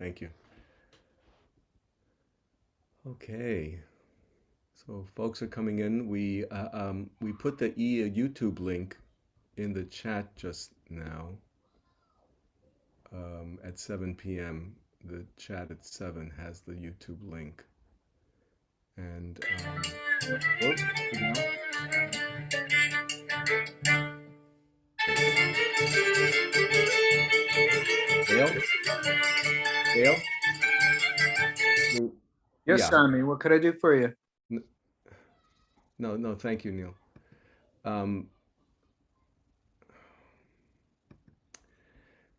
Thank you. Okay. So folks are coming in. We put the YouTube link in the chat just now at 7 p.m. The chat at 7 has the YouTube link. And oops, Dale? Dale? Yes, Yeah. Ami, what could I do for you? No, thank you, Neil.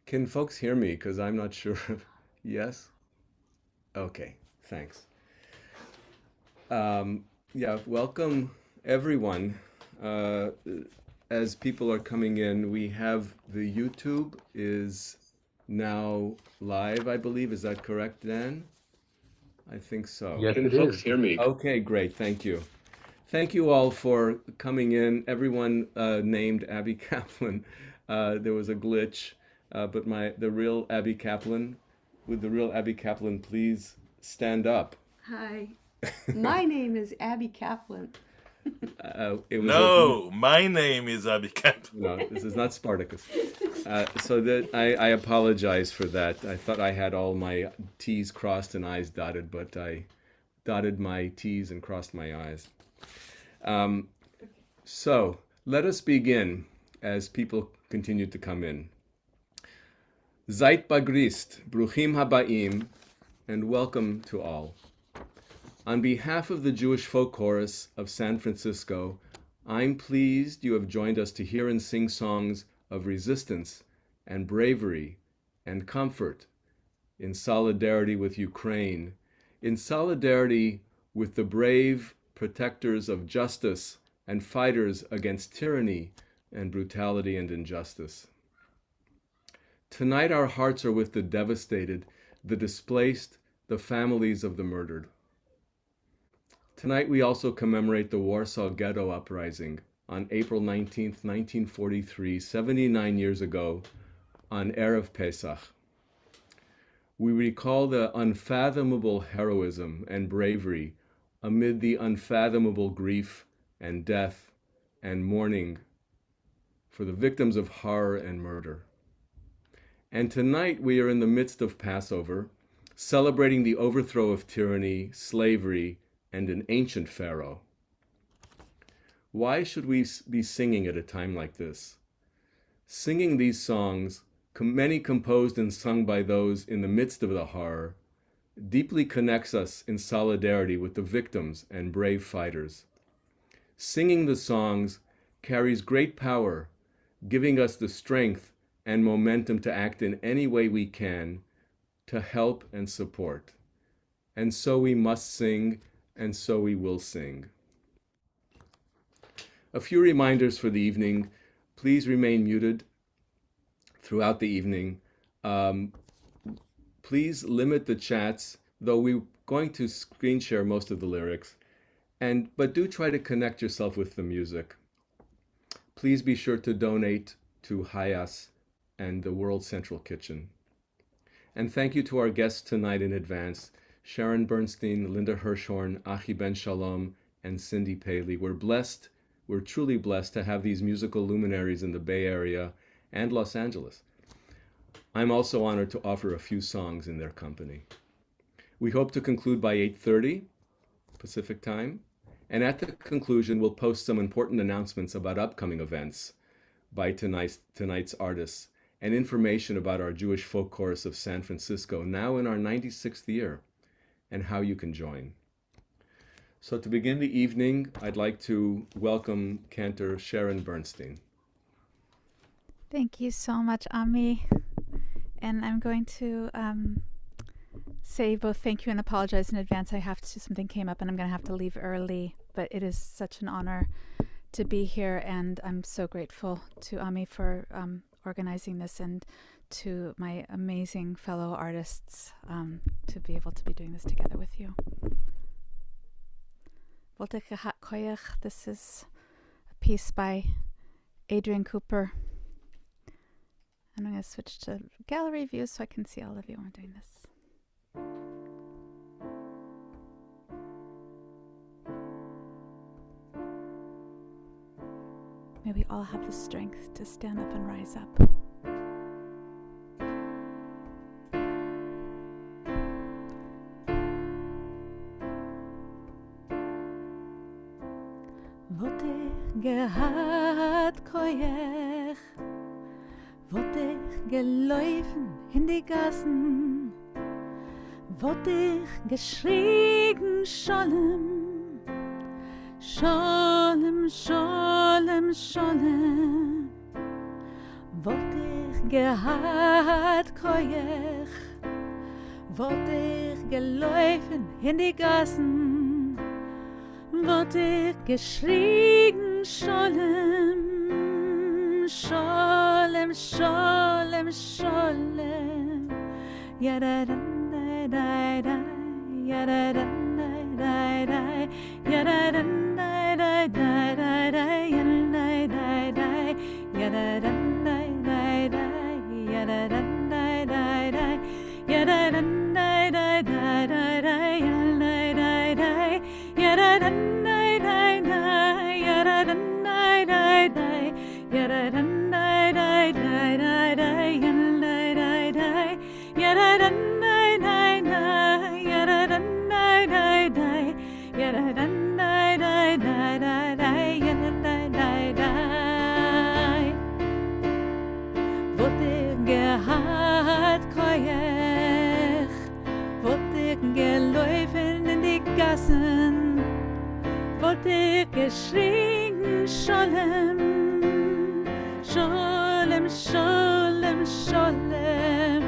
Can folks hear me? Because I'm not sure. Yes? Okay, thanks. Yeah, welcome everyone. As people are coming in, we have the YouTube is now live, I believe. Is that correct, Dan? I think so. Yes, Can it folks is. hear me? Okay, great. Thank you. Thank you all for coming in. Everyone named Abby Kaplan. There was a glitch, but the real Abby Kaplan, would the real Abby Kaplan please stand up? Hi, my name is Abby Kaplan. My name is Abby Kaplan. No, this is not Spartacus. So that I apologize for that. I thought I had all my T's crossed and I's dotted, but I dotted my T's and crossed my I's. So let us begin as people continue to come in. Seid begrüßt, Bruchim Habaim, and welcome to all. On behalf of the Jewish Folk Chorus of San Francisco, I'm pleased you have joined us to hear and sing songs of resistance and bravery and comfort in solidarity with Ukraine, in solidarity with the brave protectors of justice and fighters against tyranny and brutality and injustice. Tonight our hearts are with the devastated, the displaced, the families of the murdered. Tonight we also commemorate the Warsaw Ghetto Uprising on April 19, 1943, 79 years ago, on Erev Pesach. We recall the unfathomable heroism and bravery amid the unfathomable grief and death and mourning for the victims of horror and murder. And tonight we are in the midst of Passover, celebrating the overthrow of tyranny, slavery, and an ancient pharaoh. Why should we be singing at a time like this? Singing these songs, many composed and sung by those in the midst of the horror, deeply connects us in solidarity with the victims and brave fighters. Singing the songs carries great power, giving us the strength and momentum to act in any way we can to help and support. And so we must sing, and so we will sing. A few reminders for the evening. Please remain muted throughout the evening. Please limit the chats, though we're going to screen share most of the lyrics. But do try to connect yourself with the music. Please be sure to donate to HIAS and the World Central Kitchen. And thank you to our guests tonight in advance, Sharon Bernstein, Linda Hirschhorn, Achi Ben Shalom, and Cindy Paley. We're truly blessed to have these musical luminaries in the Bay Area and Los Angeles. I'm also honored to offer a few songs in their company. We hope to conclude by 8:30 Pacific time, and at the conclusion we'll post some important announcements about upcoming events by tonight's artists and information about our Jewish Folk Chorus of San Francisco, now in our 96th year, and how you can join. So to begin the evening, I'd like to welcome Cantor Sharon Bernstein. Thank you so much, Ami. And I'm going to say both thank you and apologize in advance. Something came up and I'm going to have to leave early, but it is such an honor to be here, and I'm so grateful to Ami for organizing this, and to my amazing fellow artists to be able to be doing this together with you. This is a piece by Adrian Cooper. And I'm going to switch to gallery view so I can see all of you while I'm doing this. May we all have the strength to stand up and rise up. Wollt ich gehad koyech, wollt ich gelaufen in die Gassen, wollt ich geschrien Scholem, Scholem, Scholem, Scholem. Wollt ich gehad koyech, wollt ich gelaufen in die Gassen, wollt ich geschrien Scholem, Scholem, Scholem, Scholem. Yada-dun-dai-dai-dai, yada-dun-dai-dai-dai, yada-dun-dai-dai-dai-dai, yada-dun-dai-dai-dai, yada-dun-dai-dai-dai, yada-dun-dai-dai-dai, yada-dun-dai-dai-dai-dai, yada-dun-dai-dai-dai, yada-dun-dai-dai-dai, yada-dun-dai-dai-dai, yada-dun-dai-dai-dai-dai, yada-dun-dai-dai-dai, yada-dun-dai-dai-dai, yada-dun-dai-dai-dai, yada-dun-dai-dai-dai-dai, yada-dun-dai-dai. Wollt ich gehad koyech, wollt ich gelaufen in die Gassen, wollt ich geschrien Scholem, Scholem, Scholem, Scholem.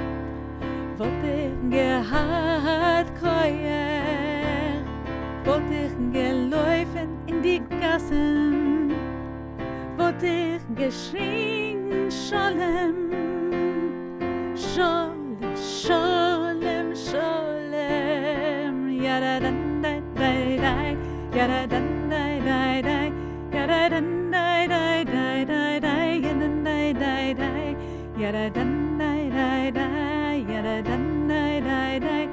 Wollt ich gehad koyech, wollt ich gelaufen in die Gassen, wollt ich geschrien Scholem, Scholem, Scholem, Scholem. Yada-dun-dai-dai-dai, yada-dun-dai-dai-dai, yada-dun-dai-dai-dai-dai, yada-dun-dai-dai-dai, yada-dun-dai-dai-dai, yada-dun-dai-dai-dai,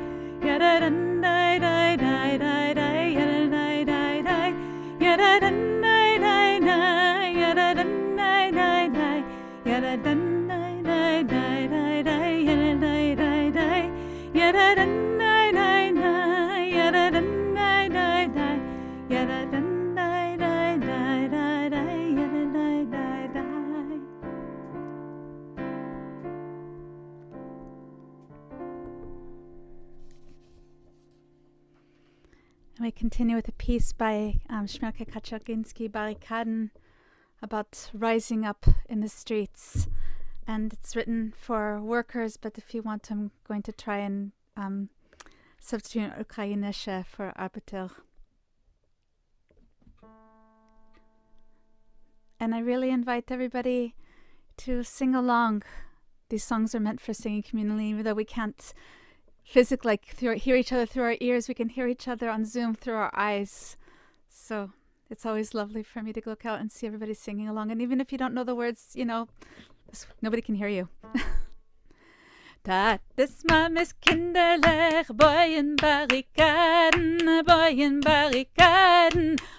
yada-dun-dai-dai-dai-dai, yada-dun-dai-dai-dai, yada-dun-dai-dai-dai, yada-dun-dai-dai-dai, yada-dun-dai-dai-dai-dai, yada-dun-dai-dai-dai, yada-dun-dai-dai-dai, yada-dun-dai-dai-dai, yada-dun-dai-dai-dai-dai, yada-dun-dai-dai-dai. And we continue with a piece by Shmelke Kaczorginski, Barrikaden, about rising up in the streets. And it's written for workers, but if you want, I'm going to try and substitute Ukrainian for Arbeiter. And I really invite everybody to sing along. These songs are meant for singing communally, even though we can't physically hear each other through our ears. We can hear each other on Zoom through our eyes. So it's always lovely for me to look out and see everybody singing along. And even if you don't know the words, nobody can hear you. Tates Mames Kinderlech, Boyen Barrikaden,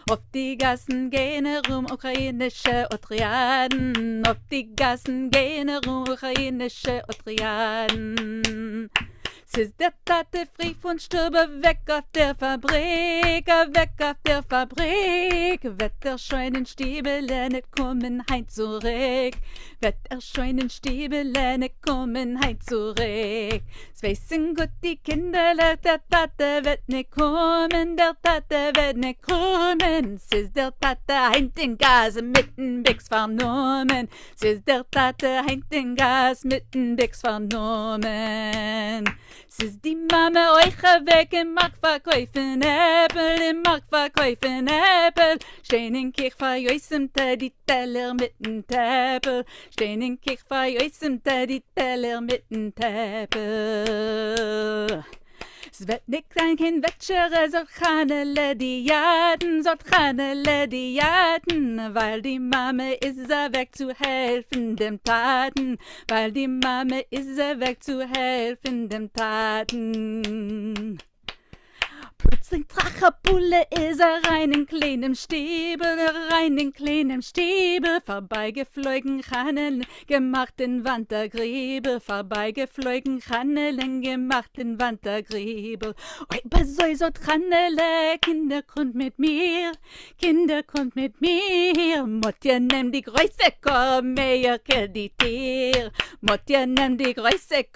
auf die Gassen gehen herum ukrainische Outragen, auf die Gassen gehen herum ukrainische Outragen. Sis der Tate frie von Stube weg auf der Fabrik, wird der schönen Stiebele nicht kommen heim zurück, wird der schönen Stiebele nicht kommen heim zurück. Es wissen gut die Kinderle, der Tate wird nicht kommen, der Tate wird nicht kommen. Sis der Tate heint den Gas mit den Bix vernommen, sis der Tate heint den Gas mit den Bix vernommen. Sis die Mama euch weg im Markt verkäufen Äppel, stehen in Kirch verjössemte die Teller mit den Teppel, stehen in Kirch verjössemte die Teller mit den Teppel. Es wird nicht ein Kind wetschere, so chanele die Jaden, weil die Mame ist weg zu helfen dem Taten, weil die Mame ist weg zu helfen dem Taten. Plötzlich Drachebulle ist rein in kleinem Stäbel, rein in kleinem Stäbel, vorbeigeflogen Chanelen, gemacht in Wandergräbel, vorbeigeflogen Chanelen, gemacht in Wandergräbel. Oi, was soll so Chanele, Kinder kommt mit mir, Kinder kommt mit mir, Motja nimm die größte mehr Kreditier, Motja nimm die größte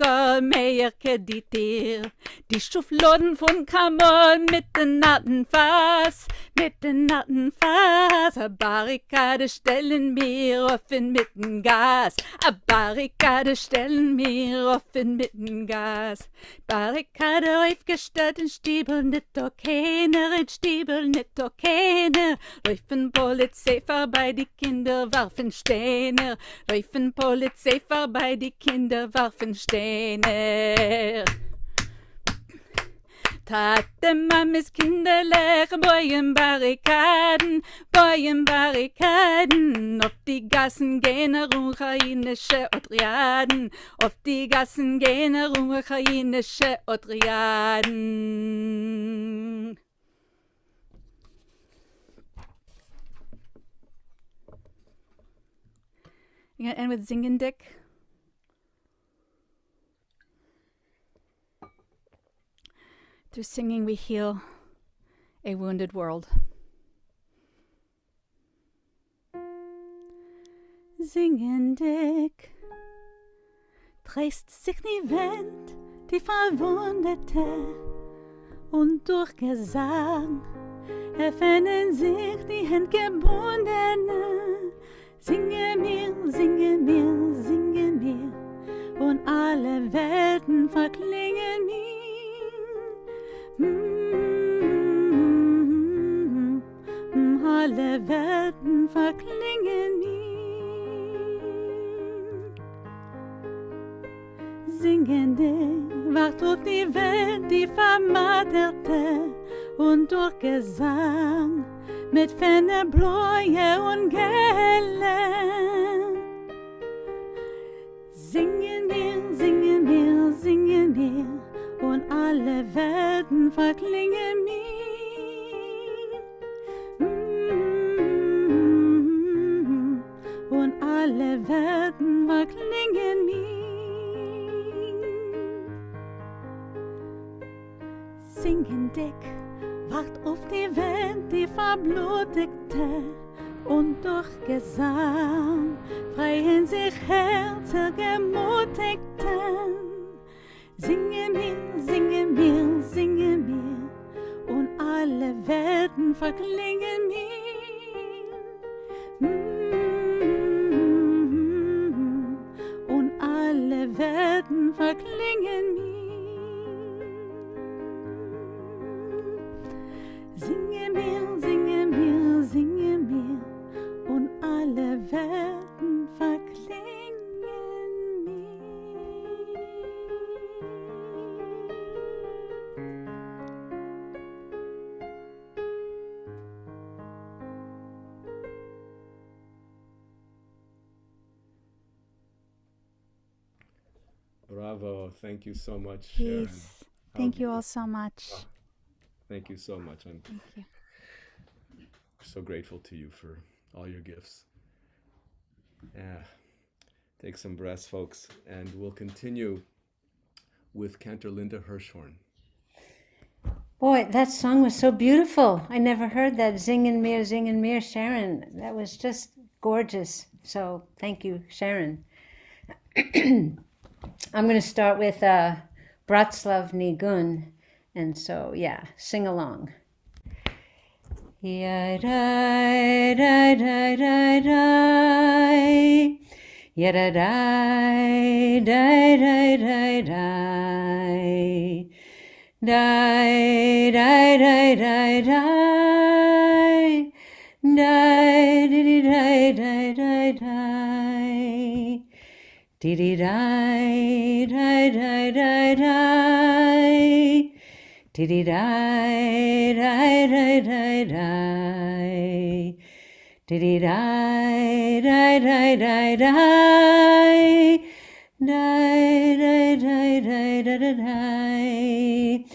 mehr Kreditier, die Schufladen von Kammer mit den natten Fass, a Barrikade stellen mir offen mit dem Gas, a Barrikade stellen mir offen mit dem Gas, Barrikade aufgestellt in Stiebel, nicht keiner, in Stiebel, nicht keiner, laufen Polizei vorbei, die Kinder warfen Steine, laufen Polizei vorbei, die Kinder warfen Steine. Tate Mamis Kinderlech, Bäuen Barrikaden, auf die Gassen gehen ukrainische Otriaden, auf die Gassen gehen ukrainische Otriaden. You're gonna end with Singin' Dick. Through singing, we heal a wounded world. Singen Dick, drehst sich die Welt, die Verwundete, und durch Gesang öffnen sich die Handgebundene. Singe mir, singe mir, singe mir, und alle Welten verklingen mir. Alle Welten verklingen mir. Singende wacht auf die Welt, die vermatterte, und durch Gesang mit Ferne, Bläue und Gelle. Singen wir, singen wir, singen wir, und alle Welten verklingen mir. Und alle Welten verklingen mir. Singen Dick wacht auf die Welt, die verblutigte, und durch Gesang freien sich Herzen gemutigten. Singe mir, singe mir, singe mir, und alle Welten verklingen mir. Und alle Welten verklingen mir. Singe mir, singe mir, singe mir, und alle Welten verklingen mir. Bravo. Thank you so much, Sharon. Yes. Thank you all so much. Thank you so much. I'm Thank you. so grateful to you for all your gifts. Yeah. Take some breaths, folks, and we'll continue with Cantor Linda Hirschhorn. Boy, that song was so beautiful. I never heard that Zingen Mir, Sharon. That was just gorgeous. So thank you, Sharon. I'm going to start with Bratslav Nigun. And so, yeah, sing along. Yadai, dai, dai, dai, dai. Yadai, dai, dai, dai, dai. Dai, dai, dai, dai, dai. Dai, didi, dai, dai, dai, dai. Didi, dai, dai, dai, dai, dai. Didi, dai, dai, dai, dai, dai. Didi, dai, dai, dai, dai, dai. Dai, dai, dai, dai, dai, dai, dai.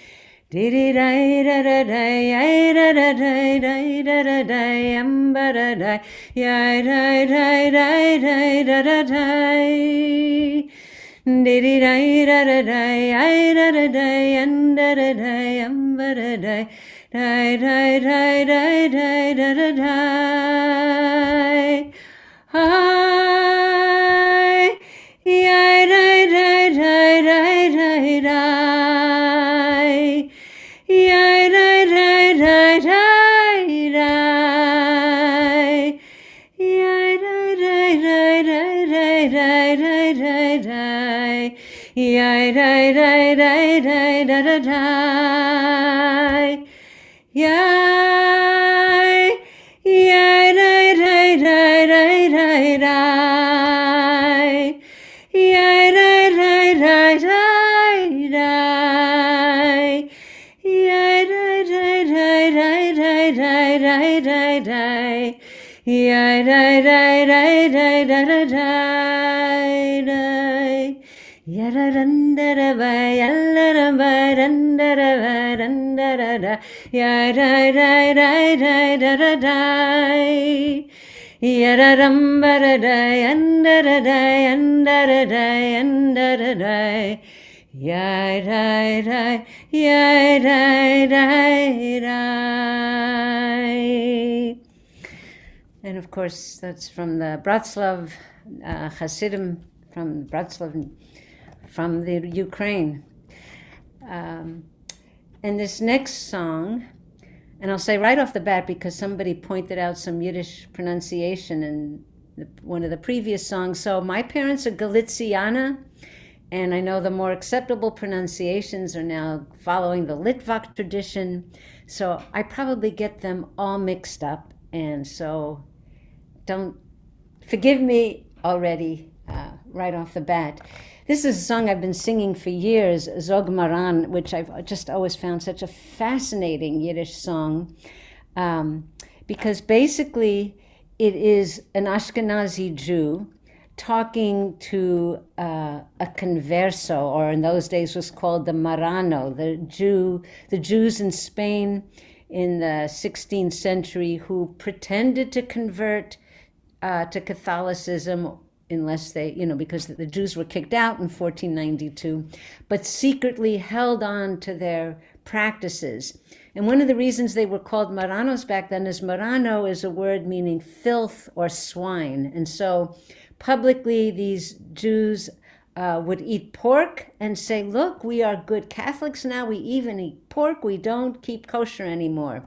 Dee da da da da ya da da da da da da ba da da ya da da da da da da. Dee da da da ya da da da da da ba da da da da da da da. Hi, ya da da da da da. And of course, that's from the Bratslav Hasidim, from Bratslav, from the Ukraine. And this next song, and I'll say right off the bat, because somebody pointed out some Yiddish pronunciation in one of the previous songs. So my parents are Galiciana, and I know the more acceptable pronunciations are now following the Litvak tradition. So I probably get them all mixed up. And so don't forgive me already right off the bat. This is a song I've been singing for years, Zog Maran, which I've just always found such a fascinating Yiddish song, because basically it is an Ashkenazi Jew talking to a converso, or in those days was called the Marano, the Jews in Spain in the 16th century who pretended to convert to Catholicism, unless they, because the Jews were kicked out in 1492, but secretly held on to their practices. And one of the reasons they were called Maranos back then is Marano is a word meaning filth or swine. And so publicly these Jews would eat pork and say, look, we are good Catholics now, we even eat pork, we don't keep kosher anymore.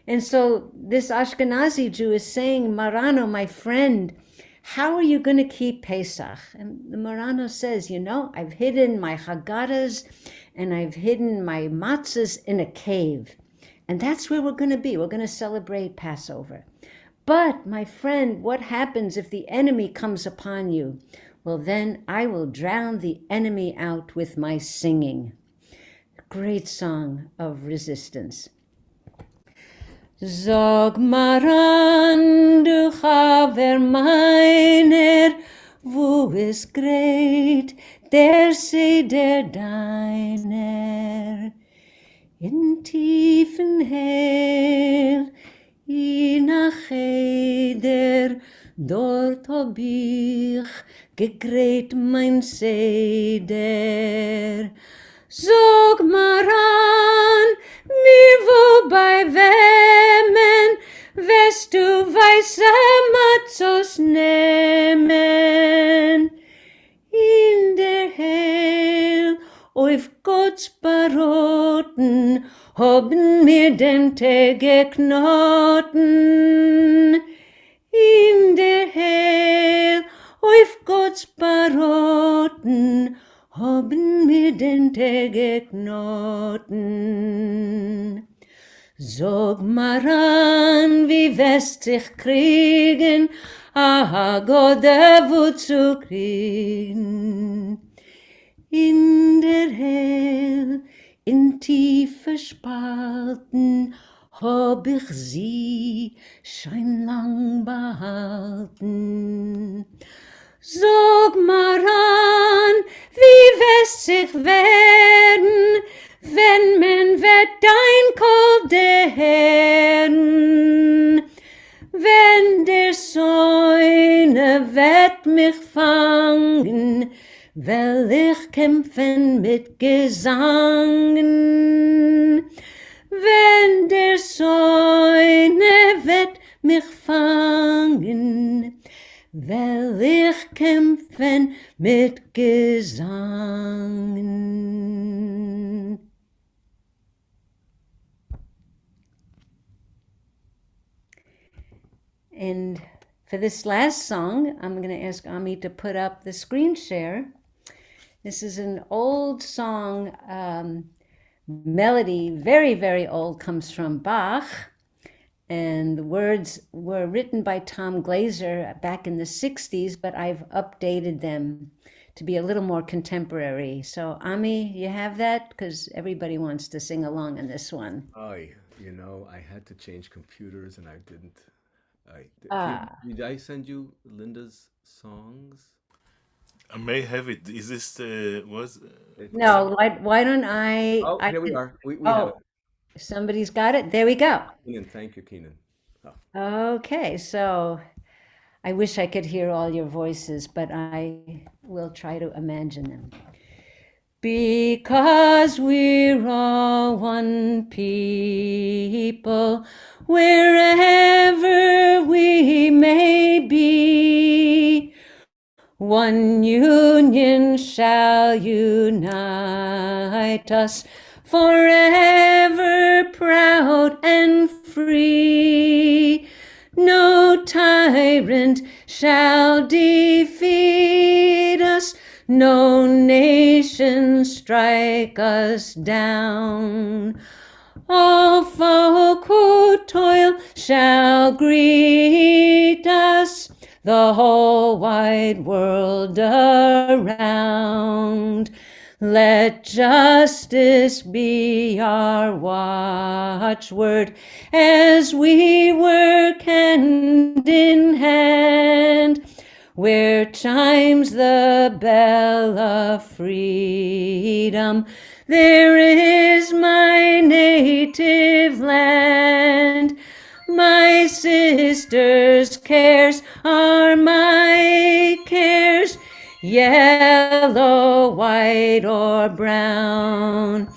And so this Ashkenazi Jew is saying, Marano, my friend, how are you going to keep Pesach? And the Marano says, I've hidden my Haggadahs and I've hidden my matzahs in a cave. And that's where we're going to be. We're going to celebrate Passover. But, my friend, what happens if the enemy comes upon you? Well, then I will drown the enemy out with my singing. Great song of resistance. Zog Maran, du Haver meiner, wo ist great der Seder deiner? In tiefen Hell, in a Cheder, dort hab ich gegräht mein Seder. Zog Maran, mir wo bei wemmen, wirst du weiße Matzos nehmen. In der Hell, auf Gottes Baroten, haben mir dem Tage Knoten. In der Hell, auf Gottes Baroten, haben mir den Tage Knoten. Sog Maran, wie wirst sich kriegen, Gott wo zu kriegen. In der Hell, in tiefe Spalten, hab ich sie schon lang behalten. Sog Maran, wie wirst sich werden, wenn man will ich kämpfen mit Gesangen. Wenn der Säune wird mich fangen, will ich kämpfen mit Gesangen. And for this last song, I'm going to ask Ami to put up the screen share. This is an old song, melody, very, very old, comes from Bach. And the words were written by Tom Glaser back in the 60s, but I've updated them to be a little more contemporary. So Ami, you have that? Because everybody wants to sing along on this one. I had to change computers and I didn't. Did I send you Linda's songs? I may have it. Is this No, why don't I? Oh, here we are. We have it. Somebody's got it. There we go. Keenan, thank you, Keenan. Okay, so I wish I could hear all your voices, but I will try to imagine them. Because we're all one people, wherever we may be, one union shall unite us, forever proud and free. No tyrant shall defeat us, no nation strike us down. All folk who toil shall greet us, the whole wide world around. Let justice be our watchword as we work hand in hand, where chimes the bell of freedom. There is my native land. My sister's cares are my cares, yellow, white, or brown.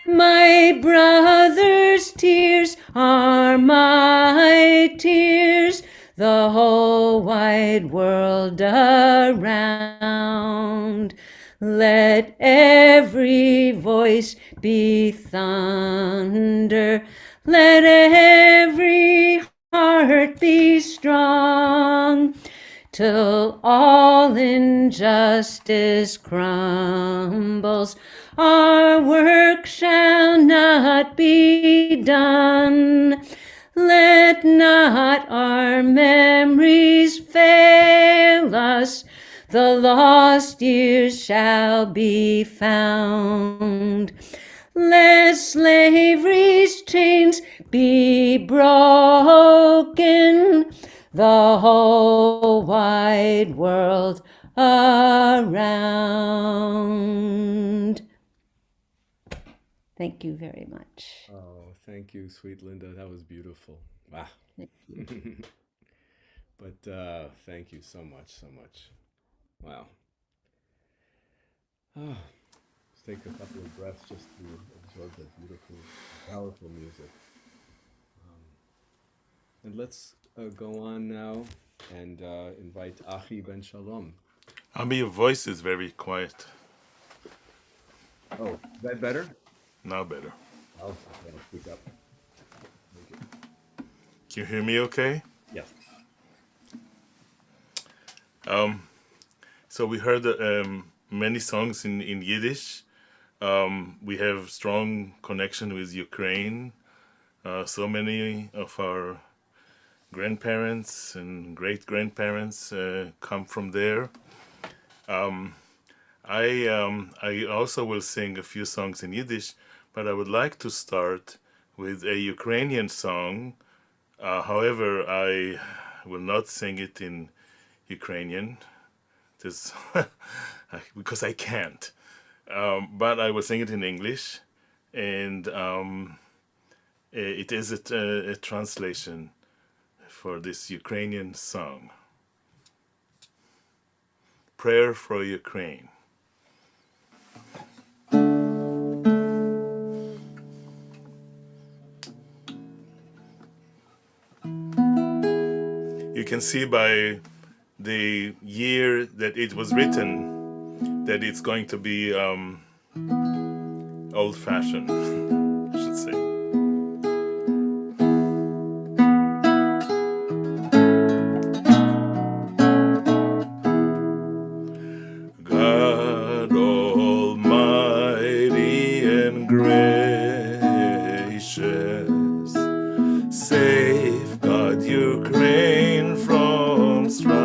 My brother's tears are my tears, the whole wide world around. Let every voice be thunder, let every heart be strong, till all injustice crumbles. Our work shall not be done. Let not our memories fail us. The lost years shall be found. Let slavery's chains be broken, the whole wide world around. Thank you very much. Oh, thank you, sweet Linda. That was beautiful. Wow. But thank you so much, so much. Wow. Oh, let's take a couple of breaths just to absorb that beautiful, powerful music. And let's go on now and invite Achi Ben Shalom. Your voice is very quiet. Oh, is that better? Now better. I'll speak up. Can you hear me okay? Yes. So we heard many songs in Yiddish. We have strong connection with Ukraine. So many of our grandparents and great-grandparents come from there. I also will sing a few songs in Yiddish, but I would like to start with a Ukrainian song. However, I will not sing it in Ukrainian, because I can't. But I will sing it in English, and it is a translation for this Ukrainian song. Prayer for Ukraine. can see by the year that it was written that it's going to be old-fashioned, I should say. God Almighty and gracious, safeguard Ukraine from strife.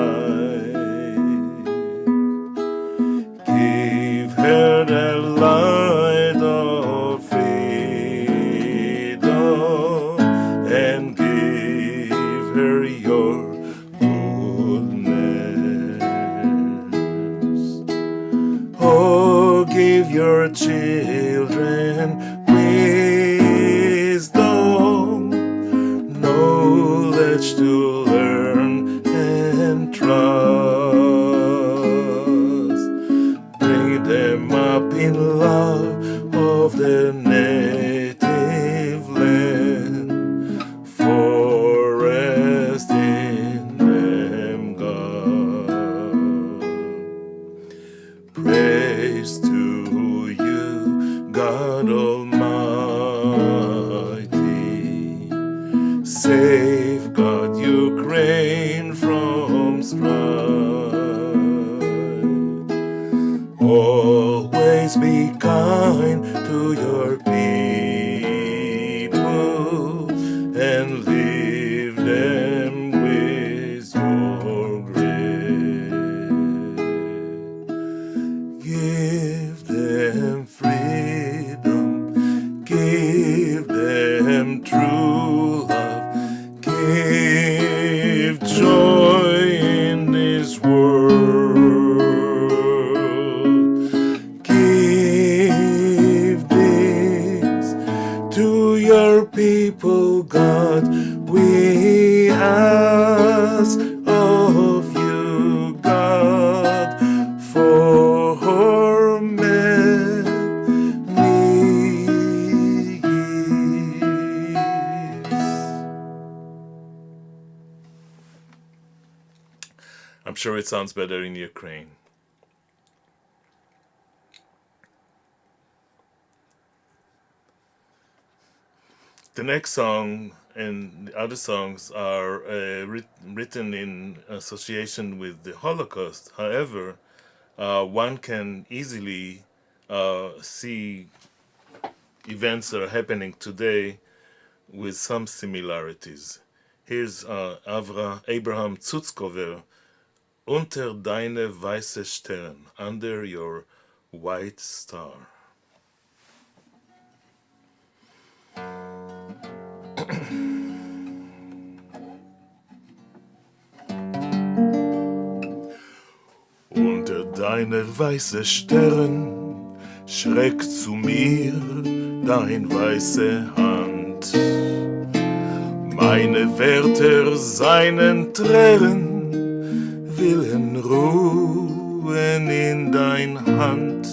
Give her the light of freedom and give her your goodness. Oh, give your children wisdom, knowledge to learn and trust. Bring them up in love of their native land, for rest in them, God. Praise to you, God Almighty. Safeguard Ukraine from strife. Always be kind to your people and leave them with your grace. Give them freedom, give them true love, give joy in this world. Give this to your people, God. We ask of you, God, for many years. I'm sure it sounds better in Ukraine. The next song and the other songs are written in association with the Holocaust. However, one can easily see events that are happening today with some similarities. Here's Abraham Zutzkover, Unter deine weiße Stern, under your white star. Unter deine weiße Stern schreckt zu mir dein weiße Hand. Meine Wärter seinen Tränen willen ruhen in dein Hand.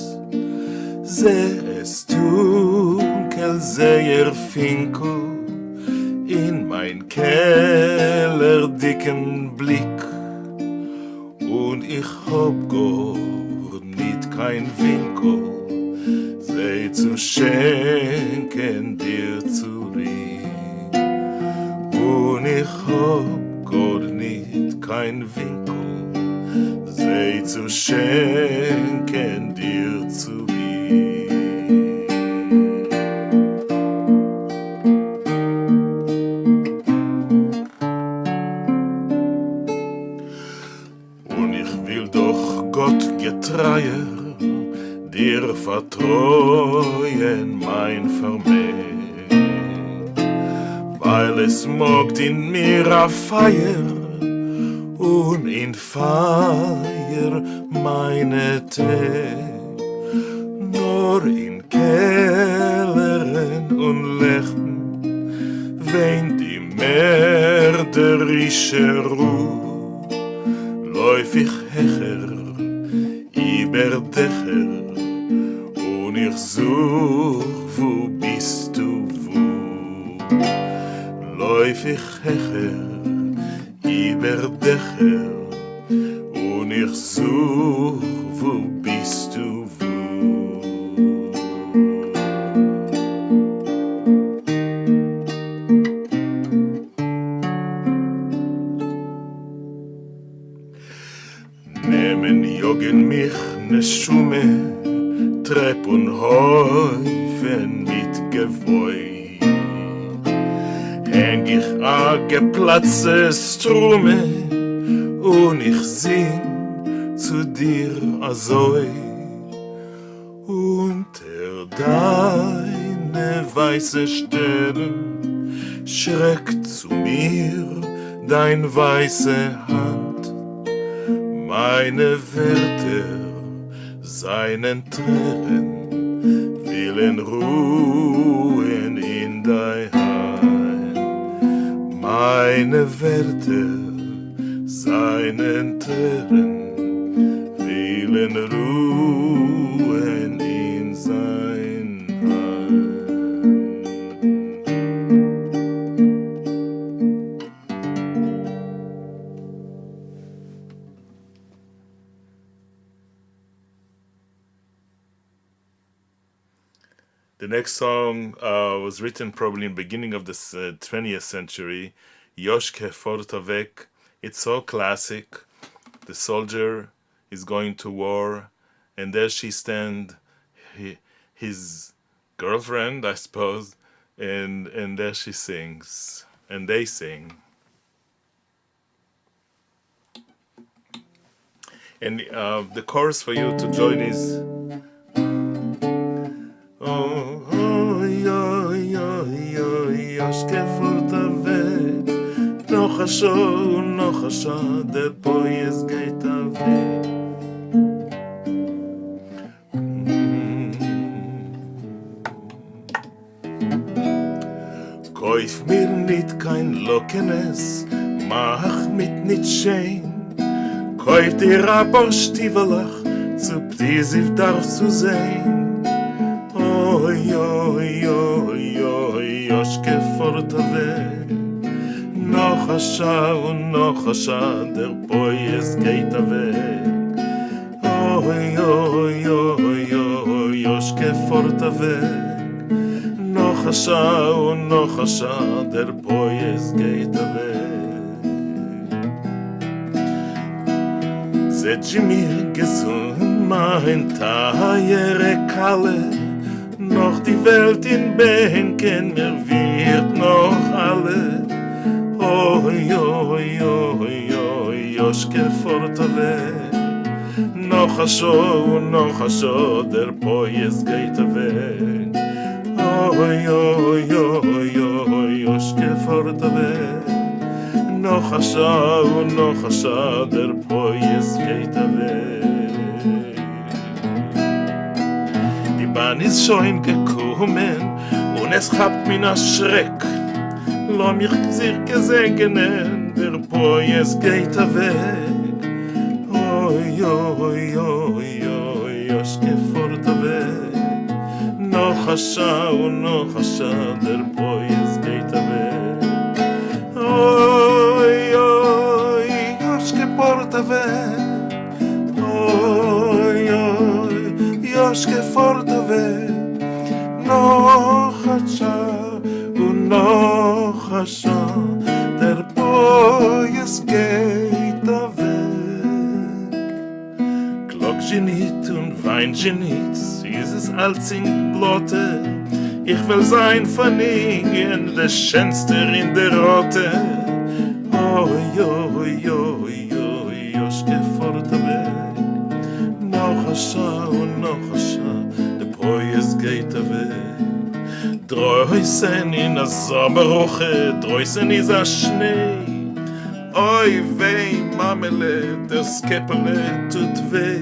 Seh es dunkel sehr finko in mein Keller dicken Blick. Und ich hab gar nicht kein Winkel, sei zu schenken dir zurück. Und ich hab gar nicht kein Winkel, sei zu schenken dir zurück. Getreier, dir vertrauen mein Vermächt, weil es mogt in mir a Feier und in Feier meine Tee, nur in Kellern und Lechten weint die mörderische Ruh, läuf ich hecher über Dächer und ich such, wo bist du, wo? Läuf ich hecher über Dächer und ich such, wo bist du, wo? Nehmen Jogen mich Neshama Trepp und Häufen mit Gewoi. Häng ich a geplatzte Strume und ich sing zu dir azoi. Unter deine weiße Stirn schreckt zu mir dein weiße Hand. Meine Werte, seinen Tränen, willen ruhen in dein Hand. Meine Werte, seinen Tränen, willen ruhen in sein Hand. The next song was written probably in the beginning of the 20th century, Yoshke Fortavek. It's so classic. The soldier is going to war, and there she stands, his girlfriend, I suppose, and there she sings, and they sing. And the chorus for you to join is... Oh, oh, yo, yo, yo, Yoshke Fortavek, noch a show, der Poes geht weg. Kauf mir nicht kein Lokenes, mach mit nicht schön. Kauf dir a paar Stiefelach, zu Ptisiv darf zu sehen. Oy, oy, oy, oy, Yoshke Fortavek. Noch a Schau, der Poes geht weg. Oy, oy, oy, oy, Yoshke Fortavek. Noch a Schau, der Poes geht weg. Setz mir gesund, mein Teiere Kalle. Noch die Welt in Benken, mir wird noch alle. Oy, oy, oy, oy, Yoshke Fortavek. Noch a show, der Poes geht weg. Oy, oy, oy, oy, Yoshke Fortavek. Noch a show, der Poes geht weg. Die Bahn ist schon gekommen und es habt mir nach Schreck. Lo mich sich gesegnen, der Poes geht weg. Oy, oy, oy, oy, Yoshke Fortavek. Noch a Schau, der Poes geht weg. Oy, oy, Yoshke Fortavek. Oy, oy, Yoshke Fortavek. Noch a Schau, noch a Schau, der Poes geht weg. Glock genit und Wein genit, ist es als in Blotte. Ich will sein vernigen, der Schönste in der Rote. Oy, oy, oy, oy, Yoshke Fortavek. Noch a Schau, der Poes geht weg. Dreußen in a Sommerwoche, dreußen is a Schnee. Oy, weh, Mamele, der Skeppele tut weh.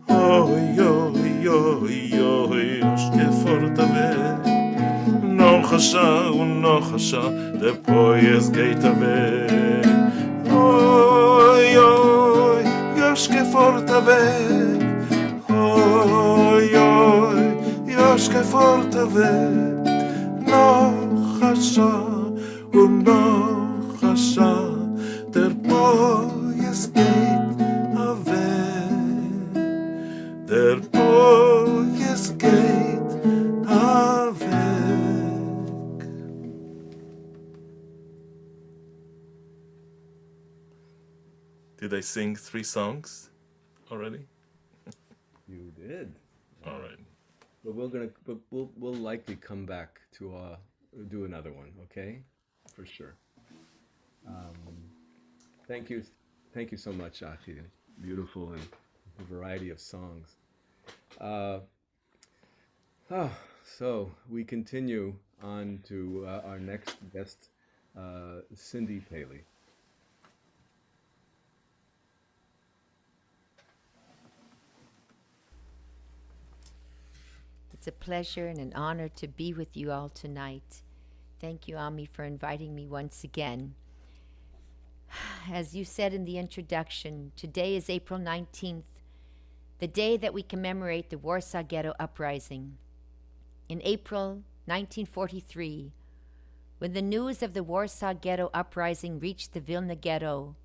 Oy, oy, oy, oy, Yoshke Fortavek. Noch a Schau, der Poes geht weg. Oy, oy, Yoshke Fortavek. Oy, oy, Yoshke Fortavek. Noch a Schau, der Tag es geht weg. Did I sing 3 songs already? You did. All right. But we'll likely come back to do another one, okay? For sure. Thank you so much, Achi. Beautiful and a variety of songs. So we continue on to our next guest, Cindy Paley. It's a pleasure and an honor to be with you all tonight. Thank you, Ami, for inviting me once again. As you said in the introduction, today is April 19th, the day that we commemorate the Warsaw Ghetto Uprising. In April 1943, when the news of the Warsaw Ghetto Uprising reached the Vilna Ghetto,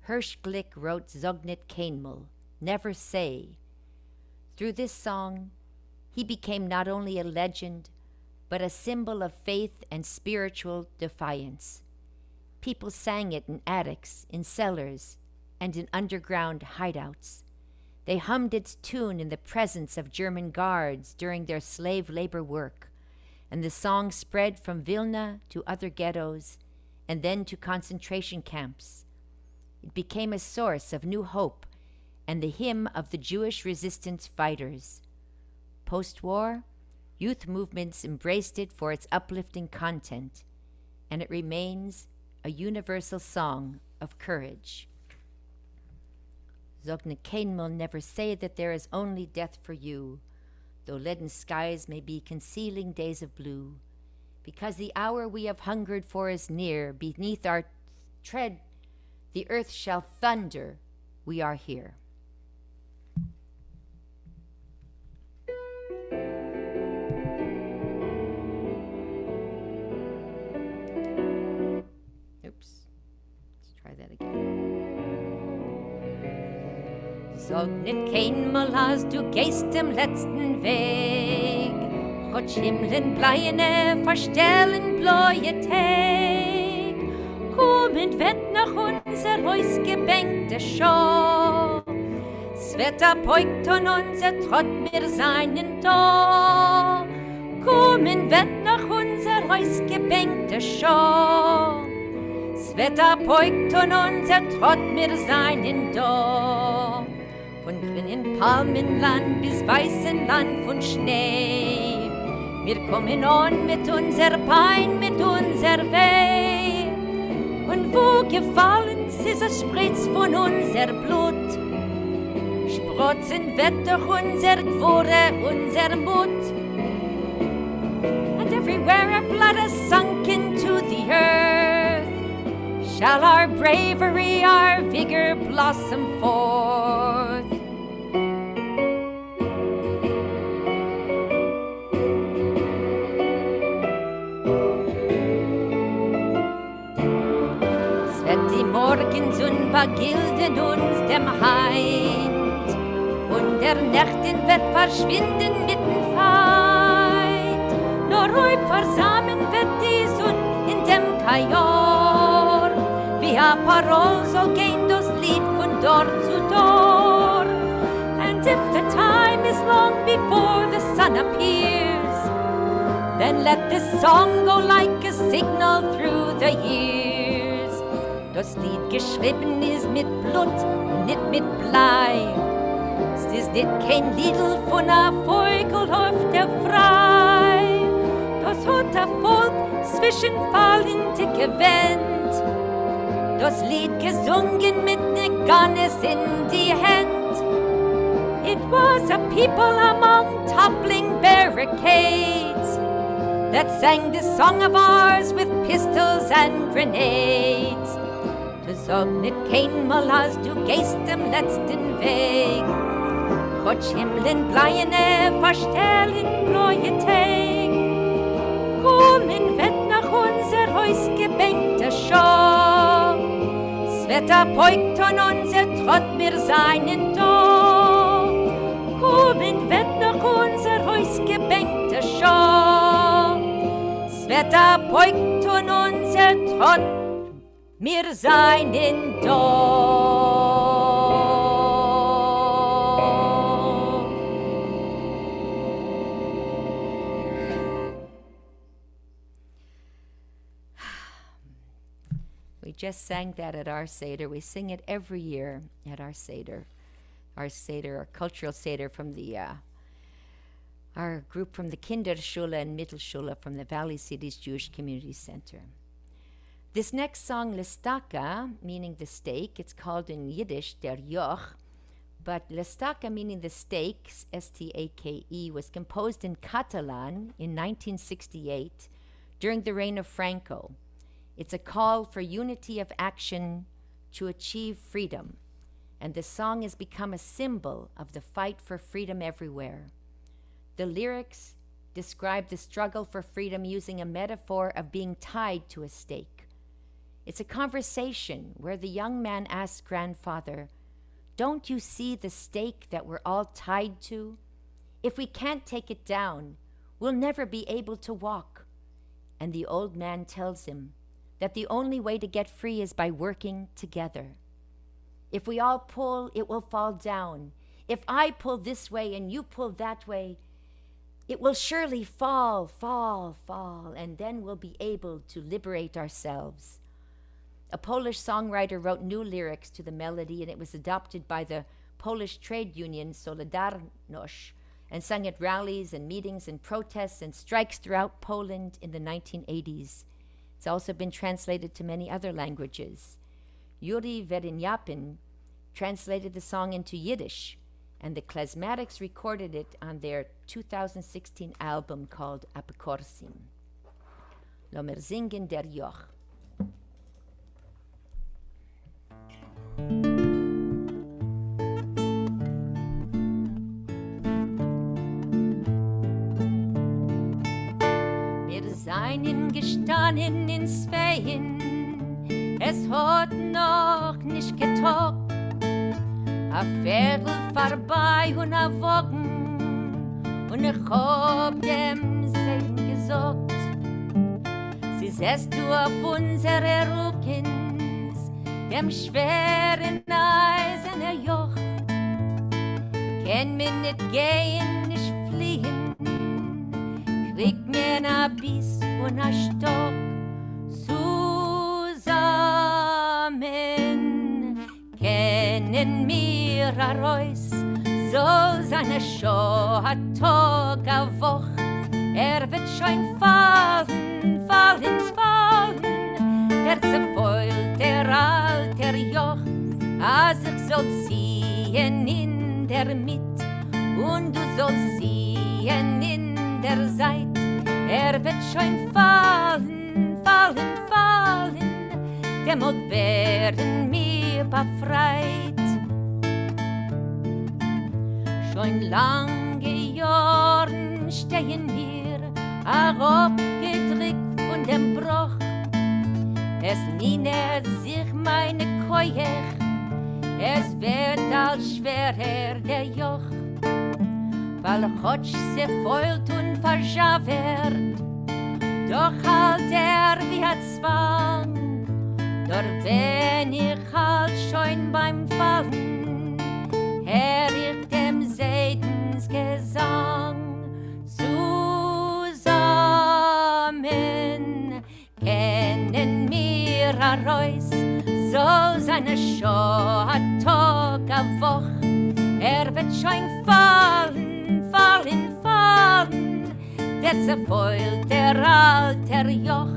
Hirsch Glick wrote Zognet Kainmal, Never Say. Through this song, he became not only a legend, but a symbol of faith and spiritual defiance. People sang it in attics, in cellars, and in underground hideouts. They hummed its tune in the presence of German guards during their slave labor work, and the song spread from Vilna to other ghettos and then to concentration camps. It became a source of new hope and the hymn of the Jewish resistance fighters. Post-war, youth movements embraced it for its uplifting content, and it remains a universal song of courage. Zognet Kainmal, never say that there is only death for you, though leaden skies may be concealing days of blue, because the hour we have hungered for is near. Beneath our tread, the earth shall thunder, we are here. Zognet Kainmal, als du gehst dem letzten Weg, Gott Himmeln bleiene verstellen bläue Tag. Kommend wird nach unser Haus gebänkte Schau, s Wetter beugt an unser Trott mir seinen da. Kommend wird nach unser Haus gebänkte Schau, s Wetter beugt an unser Trott mir seinen da. Von grünen Palmenland bis weißen Land von Schnee. Wir kommen an mit unser Pein, mit unser Weh. Und wo gefallen ist es spritzt von unser Blut. Sprotzen wird durch unser Gwore, unser Mut. And everywhere our blood has sunk into the earth, shall our bravery, our vigor blossom forth. Morgens und begilden uns dem Heind, und der Nächten wird verschwinden mit dem Feind. Nur ruhig versammeln wird die Sonne in dem Kajor, wie a Parol soll gehen das Lied von Dor zu Dor. And if the time is long before the sun appears, then let this song go like a signal through the years. Das Lied geschrieben ist mit Blut und nicht mit Blei. Es ist nicht kein Liedl von a Vogel auf der Frei. Das hat a Volk zwischen fallende Gewand. Das Lied gesungen mit ne Gannes in die Hand. It was a people among toppling barricades that sang the song of ours with pistols and grenades. Zognet Kainmal, als du gehst dem letzten Weg, Gott Himmeln bleiene verstellen bläue Tag. Kommen wird nach unser Haus gebänkte Schau, s Wetter beugt an unser Trott mir seinen da. und wird noch unser Haus gebänkte Schau. Es wird abbeugt und unser Trott, wir seien da. We just sang that at our Seder. We sing it every year at our Seder. Our cultural Seder from our group from the Kinderschule and Mittelschule from the Valley Cities Jewish Community Center. This next song, Lestaka, meaning the stake, it's called in Yiddish, der Joch, but Lestaka, meaning the stakes, S-T-A-K-E, was composed in Catalan in 1968 during the reign of Franco. It's a call for unity of action to achieve freedom, and the song has become a symbol of the fight for freedom everywhere. The lyrics describe the struggle for freedom using a metaphor of being tied to a stake. It's a conversation where the young man asks grandfather, "Don't you see the stake that we're all tied to? If we can't take it down, we'll never be able to walk." And the old man tells him that the only way to get free is by working together. If we all pull, it will fall down. If I pull this way and you pull that way, it will surely fall, and then we'll be able to liberate ourselves. A Polish songwriter wrote new lyrics to the melody, and it was adopted by the Polish trade union Solidarność and sung at rallies and meetings and protests and strikes throughout Poland in the 1980s. It's also been translated to many other languages. Yuri Verinyapin translated the song into Yiddish, and the Klezmatics recorded it on their 2016 album called Apikorsim. Lomer singen der Joch. Seinen gestanden ins Wehen, es hat noch nicht getockt. A Viertel vorbei und a Wogen, und ich hab dem selben gesagt. Sie setzt du auf unsere Rückens, dem schweren eisernen Joch. Kann mir nicht gehen, nicht fliehen, kriegt mir na Biss und a Stock. Zusammen kennen wir a Reus, so seine Show hat Tag a Woch. Wird schon fallen, der zerfeult der alter Joch. Als ich soll ziehen in der Mitt und du sollst ziehen in der Seit. Wird schon fallen, demut werden wir befreit. Schon lange Jahren stehen wir abgedrückt von dem Bruch. Es niedert sich meine Keuch, es wird als schwerer der Joch. Weil Gott se feult und verschavert, doch halt wie hat Zwang. Doch wenn ich halt schon beim Fallen, hör ich dem Seidensgesang. Zusammen kennen wir a Reus, so seine Show hat Tag a Woch. Wird schon fallen, der zerfeult der alter Joch.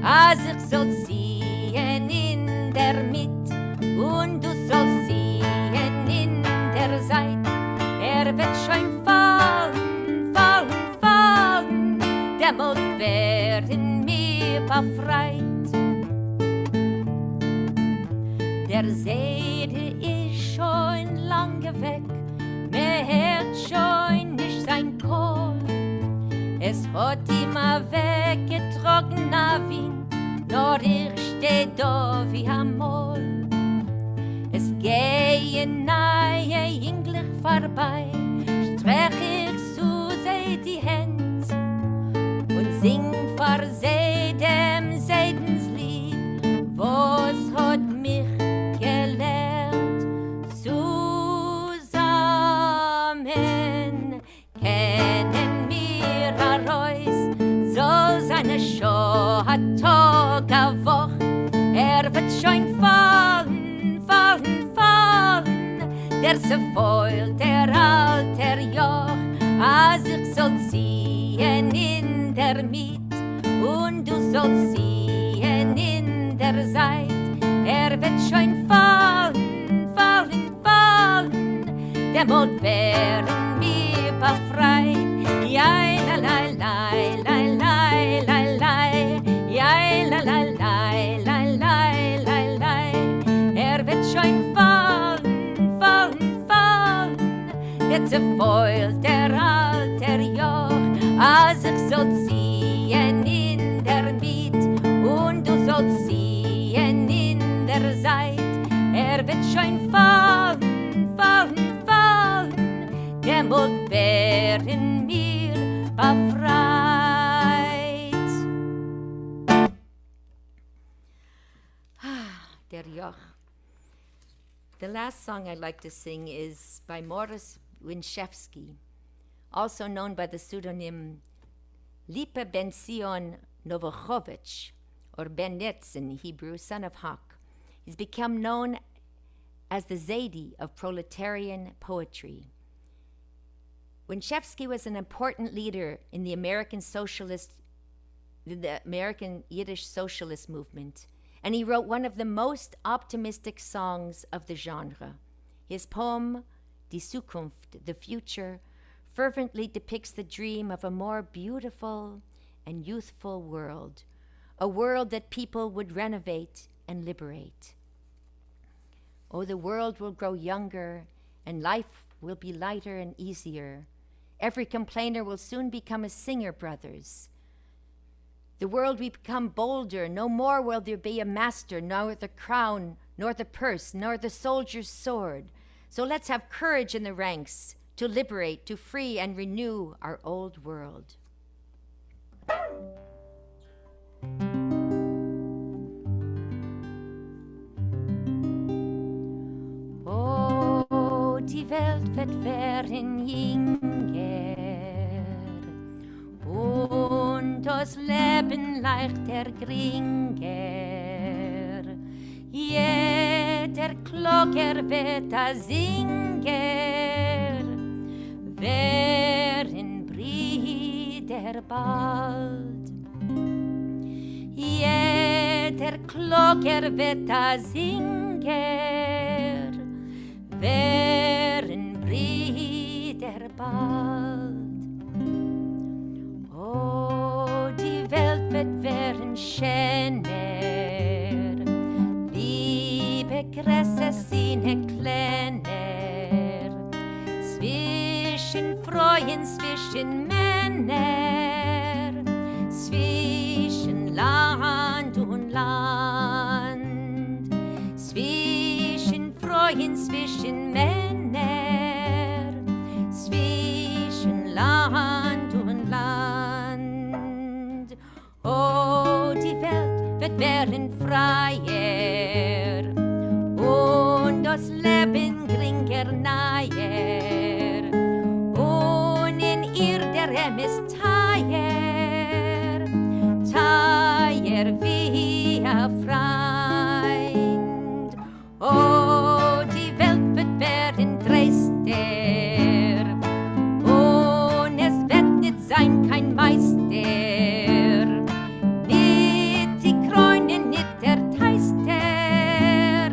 Als ich soll ziehen in der Mitt und du sollst ziehen in der Seit. Wird schon fallen, demut werden wir befreit. Der Seide ist schon lange weg, mir hört schon nicht sein Kohl. Es hat immer weggetrocknet Wind, nur ich steh da wie am Moll. Es gehen neue Englisch vorbei, sing vor sie dem Seidenslied, was hat mich gelernt. Zusammen kennen wir heraus, so seine Show hat Tag a Woch, wird schon fallen, fallen, fallen, der se foilt der alter Joch, als ich soll ziehen in der Miet, und du sollst ziehen in der Seit, wird schon fallen, fallen, fallen, der Mond werden wir befreit. Ja, la, la, la, la, la, la, la, ja, la, la, la, la, la, la, la, wird schon fallen, fallen, fallen, der zerfeult der alter Joch, als ich soll ziehen in der Miet, und du sollst ziehen in der Seit, wird schon fallen, fallen, fallen, der Mond werden mir befreit. Der Joch. The last song I'd like to sing is by Morris Winchevsky, also known by the pseudonym Lipa Ben Sion Novachovich, or Ben Netz in Hebrew, son of Hak. He's become known as the Zaidi of proletarian poetry. Winchevsky was an important leader in the American Yiddish socialist movement, and he wrote one of the most optimistic songs of the genre. His poem, Die Zukunft, the future, fervently depicts the dream of a more beautiful and youthful world, a world that people would renovate and liberate. Oh, the world will grow younger, and life will be lighter and easier. Every complainer will soon become a singer, brothers. The world will become bolder. No more will there be a master, nor the crown, nor the purse, nor the soldier's sword. So let's have courage in the ranks to liberate, to free and renew our old world. Oh, die Welt wird werden jünger, und das Leben leichter gringer. Jeder Glocker wird a Singer, wären Brüder bald. Jeder Glocker wird a Singer, wären Brüder bald. Oh, die Welt wird werden schöner, Liebe größer, Sinne kleiner, zwischen Freuen, zwischen Männer, zwischen Land und Land, zwischen Freuen, zwischen Männer, zwischen Land und Land. Oh, die Welt wird werden freier und das Leben geringer naher, und in ihr der Rehm ist teuer, teuer wie ein Freund. Oh, die Welt wird werden dreister, und es wird nicht sein kein Meister, nicht die Krone, nicht der Teister,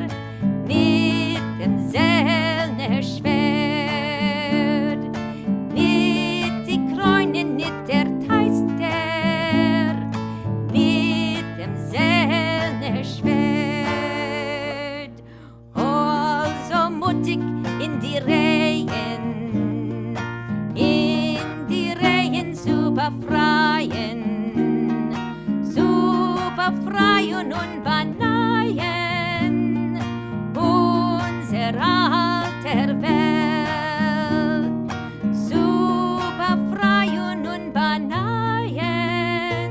nicht dem Selner Schwert, nicht die Krone, nicht der Teister, nicht dem Selner Schwert. Oh, also mutig in die Reihen zu befreien, und beneien unser alter Welt, zu befreien und beneien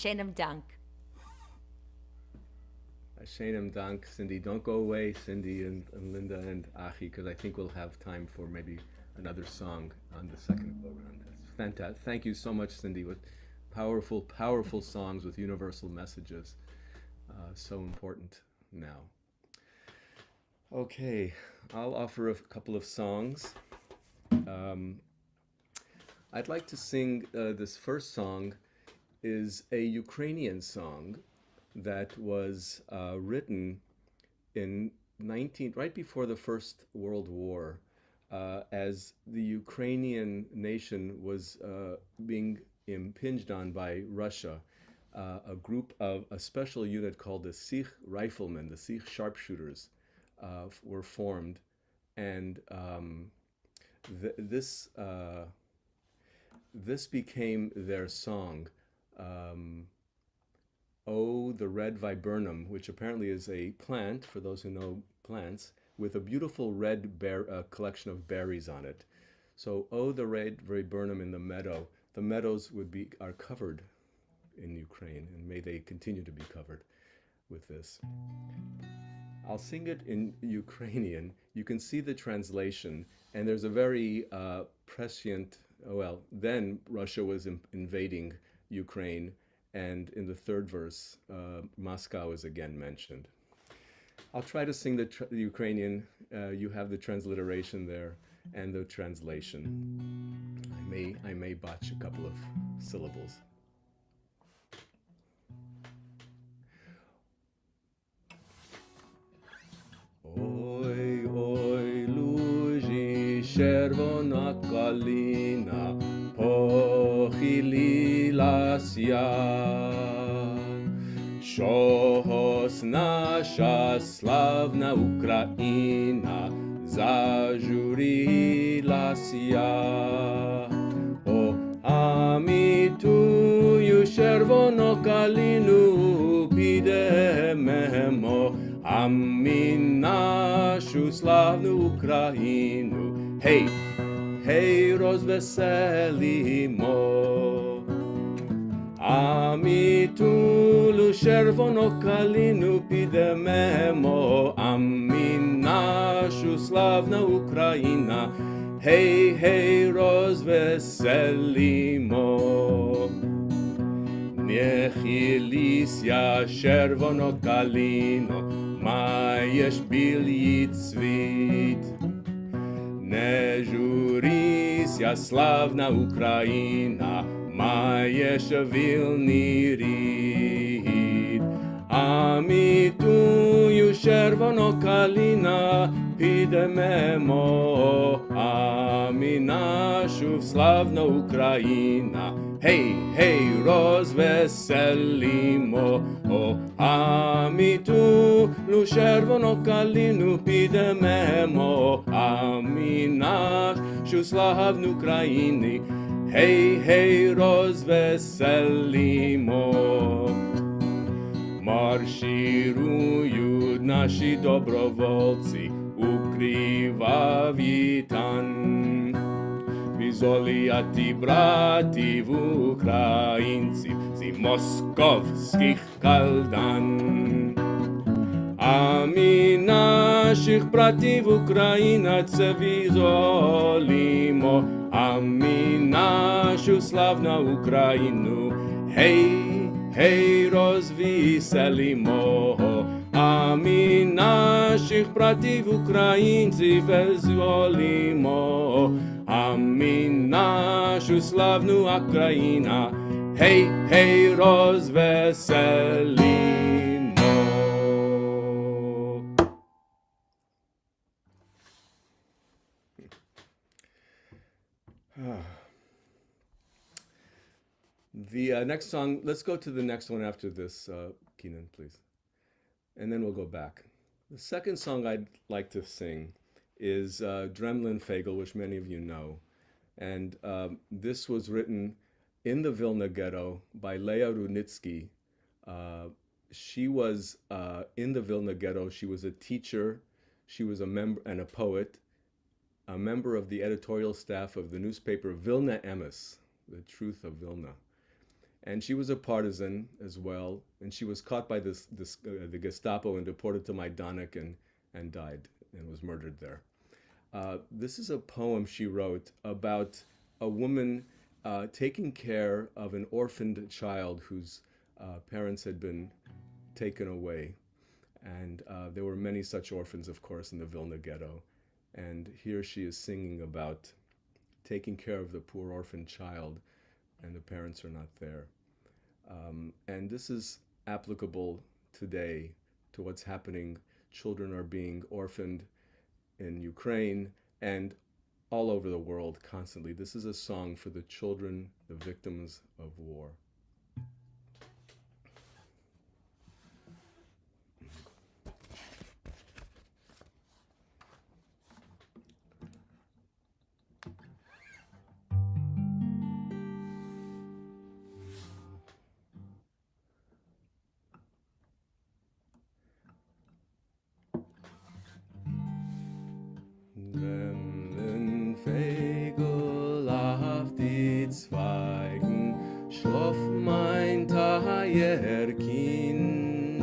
schönen Dank. Hashem Dank, Cindy. Don't go away, Cindy and Linda and Achi, because I think we'll have time for maybe another song on the second go-round. That's fantastic. Thank you so much, Cindy, with powerful, powerful songs with universal messages. So important now. Okay, I'll offer a couple of songs. I'd like to sing, this first song is a Ukrainian song that was written in right before the First World War, as the Ukrainian nation was being impinged on by Russia. A special unit called the Sikh Riflemen, the Sikh Sharpshooters, were formed, and this became their song. Oh, the red viburnum, which apparently is a plant, for those who know plants, with a beautiful red collection of berries on it. So, oh, the red viburnum in the meadow. The meadows are covered in Ukraine, and may they continue to be covered with this. I'll sing it in Ukrainian. You can see the translation, and there's a very prescient, then Russia was invading Ukraine, and in the third verse, Moscow is again mentioned. I'll try to sing the Ukrainian. You have the transliteration there and the translation. I may botch a couple of syllables. Oi, oi, luji chervona kalina, pochili lasya. Shohos nasha slavna Ukraina, zajuri lasya. O amitu chervono kalinu pidememo, Amin našu slavnu Ukrajinu, hej, hej, rozveselimo. A my tú červonú kalinu pidememo, a my našu slavnu Ukrajina, hej, hej, rozveselimo. Niech Елися червоно калино, маєш білий цвіт. Не журися, славна Україна, маєш вільний рід. А ми тую червоно калина підемемо, а ми нашу славну Україна, hej, hej, rozveselimo. A my tu červonu kalinu pidememo, a my našu slavnu krajiny, hej, hej, rozveselimo. Marširujú naši dobrovoľci, ukrývavý tan. Izoliati brati v Ukrajinci z moskovských kaldan. A my našich bratів Українців izolimo, a my našu slavnu Ukrajinu, hej, hej, rozveselimo. A my našich bratів Українців izolimo, a my našu slavnu Ukrajina, hej, hej, rozveselimo. The next song, let's go to the next one after this, Keenan, please. And then we'll go back. The second song I'd like to sing is Dremlin Fagel, which many of you know. And this was written in the Vilna ghetto by Leah Runitsky. She was in the Vilna ghetto. She was a teacher. She was a member and a poet, a member of the editorial staff of the newspaper Vilna Emes, the Truth of Vilna. And she was a partisan as well, and she was caught by the Gestapo and deported to Majdanek and died and was murdered there. This is a poem she wrote about a woman taking care of an orphaned child whose parents had been taken away. And there were many such orphans, of course, in the Vilna ghetto. And here she is singing about taking care of the poor orphan child, and the parents are not there. And this is applicable today to what's happening. Children are being orphaned in Ukraine and all over the world constantly. This is a song for the children, the victims of war. Vögel auf die Zweigen, schloff mein Kind,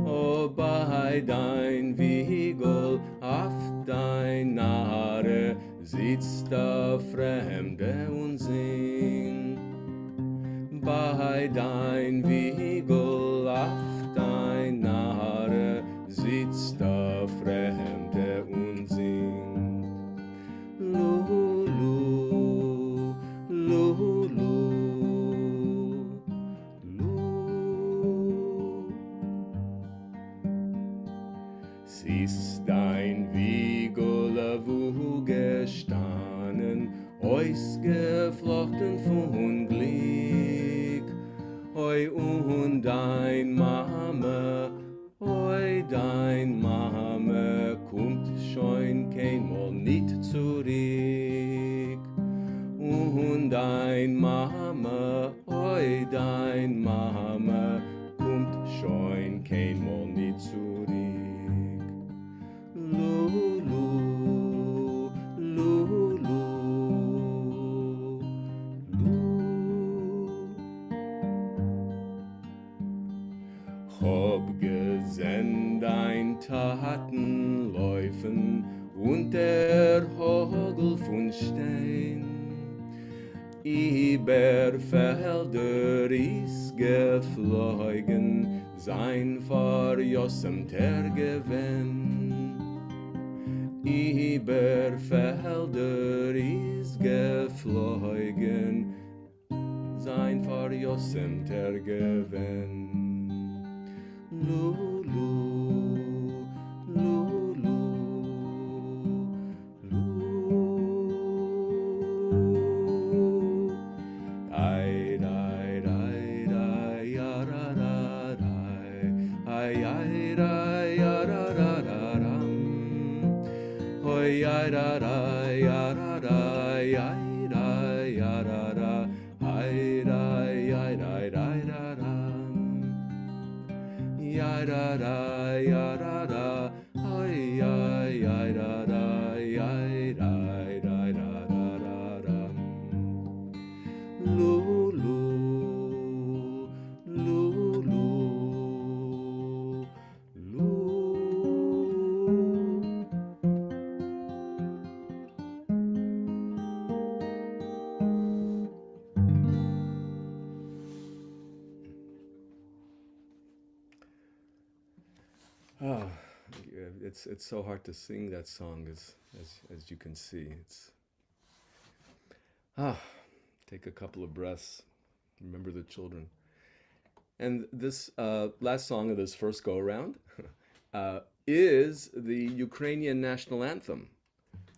o bei dein Wiegel auf dein Nahe sitzt der Fremde und singt. Bei dein Wiegel auf dein Nahe sitzt der Fremde und singt. Lulu, Lulu, Lulu. Siehst dein Wiegel, wo gestanden, ausgeflochten von Glück. Oi, und dein Mama, oi, dein Mama, kommt schon keinmal nicht zurück. Und dein Mama, oi, dein Mama, kommt schon keinmal nicht zurück. Lulu, Lulu, Lulu. Hab gesehen dein Taten laufen und der Hagel von Stein. Über Felder ist geflogen, sein verjossemter Gewinn. Über Felder ist geflogen, sein verjossemter Gewinn. Lulu, Lulu, Lulu. Ai, ai, ai, ai, ya, ra, ra, ai. Ai, ai, ai, ya, ra, ra, ra, ram. Oi, ai, ra, ra, ya, ra, ra, ai, ra, ya, ra, ra. Ai, ra, ai, ra, ra, ra, ram. Ya da da ya da da, ay ay ay da da, ay da da da da da da. Lulu, Lulu, Lulu. Oh, yeah, it's so hard to sing that song as you can see. It's take a couple of breaths. Remember the children. And this last song of this first go around is the Ukrainian national anthem,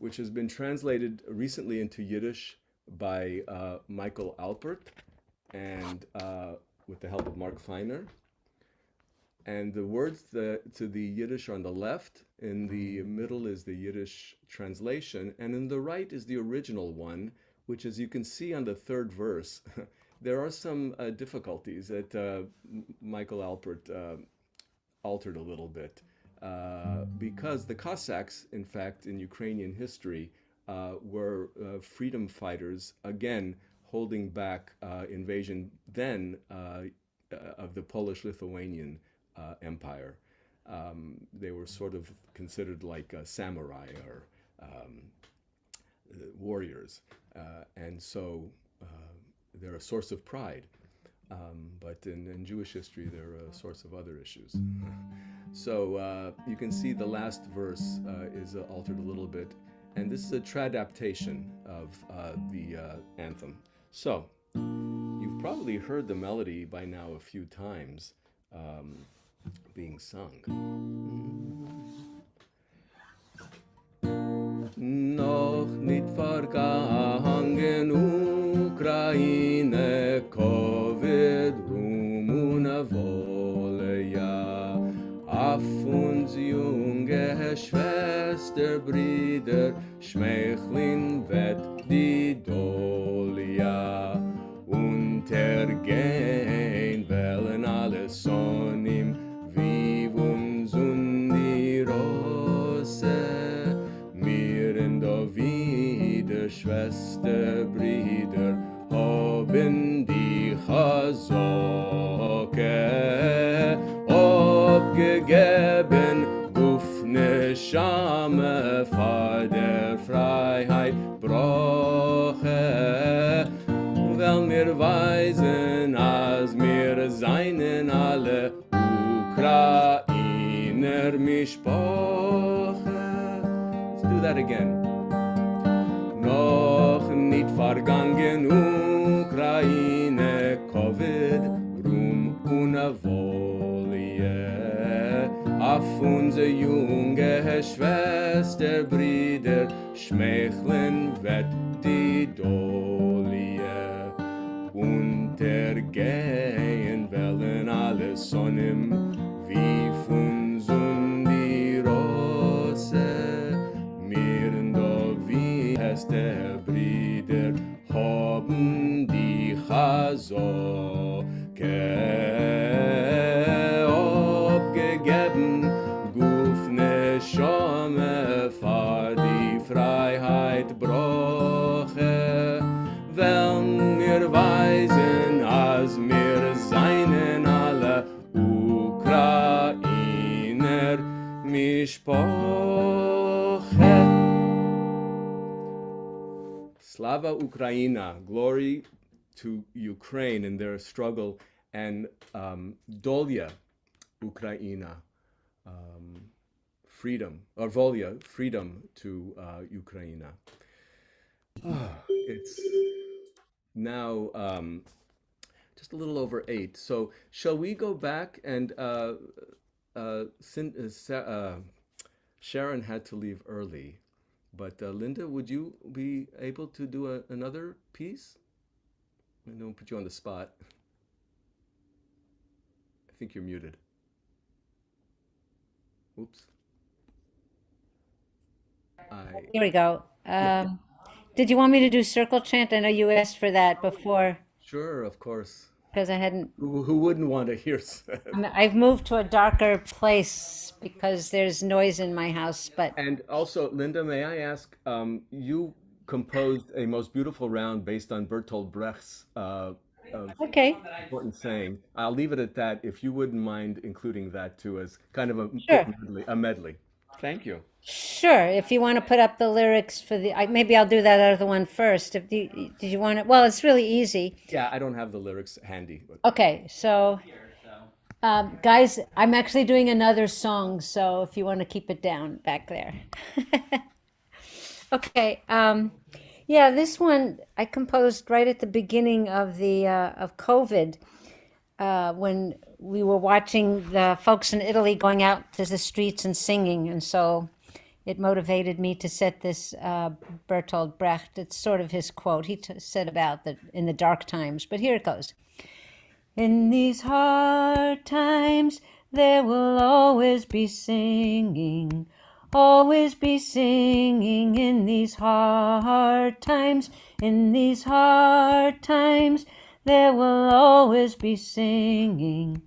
which has been translated recently into Yiddish by Michael Alpert and with the help of Mark Feiner. And the words to the Yiddish are on the left, in the middle is the Yiddish translation, and in the right is the original one, which, as you can see on the third verse, there are some difficulties that Michael Alpert altered a little bit, because the Cossacks, in fact, in Ukrainian history, were freedom fighters, again, holding back invasion then of the Polish-Lithuanian Empire. They were sort of considered like samurai or warriors, and so they're a source of pride. But in Jewish history, they're a source of other issues. So you can see the last verse is altered a little bit, and this is a tradaptation of the anthem. So you've probably heard the melody by now a few times being sung. Noch nicht vergangen Ukraine, Covid, Ruhm und Wolle, ja. Auf uns junge Schwester, Brüder, Schmeichlin wird die Dolia. Untergehen wollen alle Sonnen, wie uns und die Rose. Wieder Schwester, Brüder, haben die Chazoke abgegeben, Guf Neshama vor der Freiheit Broche, weil wir weisen, als wir seinen alle Ukrainer Mishpoche. Let's do that again. Noch nicht vergangen Ukraine, Covid, Ruhm und Wolle. Auf unsere junge Schwester, Brüder, schmeicheln wird die Dolie. Untergehen wollen alle Sonnen, wie von Sonn die Rose. Der Brüder haben die Chazoke abgegeben, Guf Neshama vor die Freiheit Broche, wenn wir weisen, als wir seinen alle Ukrainer Mishpoche. Slava Ukraina, glory to Ukraine in their struggle, and Dolia Ukraina, freedom, or Volia, freedom to Ukraina. It's now just a little over 8. So shall we go back and Sharon had to leave early. But Linda, would you be able to do another piece? I don't put you on the spot. I think you're muted. Oops. Here we go. Did you want me to do circle chant? I know you asked for that before. Sure, of course. Because I hadn't. Who wouldn't want to hear? I've moved to a darker place because there's noise in my house. But and also, Linda, may I ask? You composed a most beautiful round based on Bertolt Brecht's okay, important saying. I'll leave it at that. If you wouldn't mind including that too as kind of Sure. a medley. Thank you. Sure. If you want to put up the lyrics for the, maybe I'll do that other one first. Did you want it? Well, it's really easy. Yeah, I don't have the lyrics handy. But... Okay, so guys, I'm actually doing another song, so if you want to keep it down back there. Okay, yeah, this one I composed right at the beginning of the of COVID, when we were watching the folks in Italy going out to the streets and singing, and so it motivated me to set this Bertolt Brecht. It's sort of his quote. He said about that in the dark times, but here it goes. In these hard times, there will always be singing, always be singing. In these hard times, in these hard times, there will always be singing,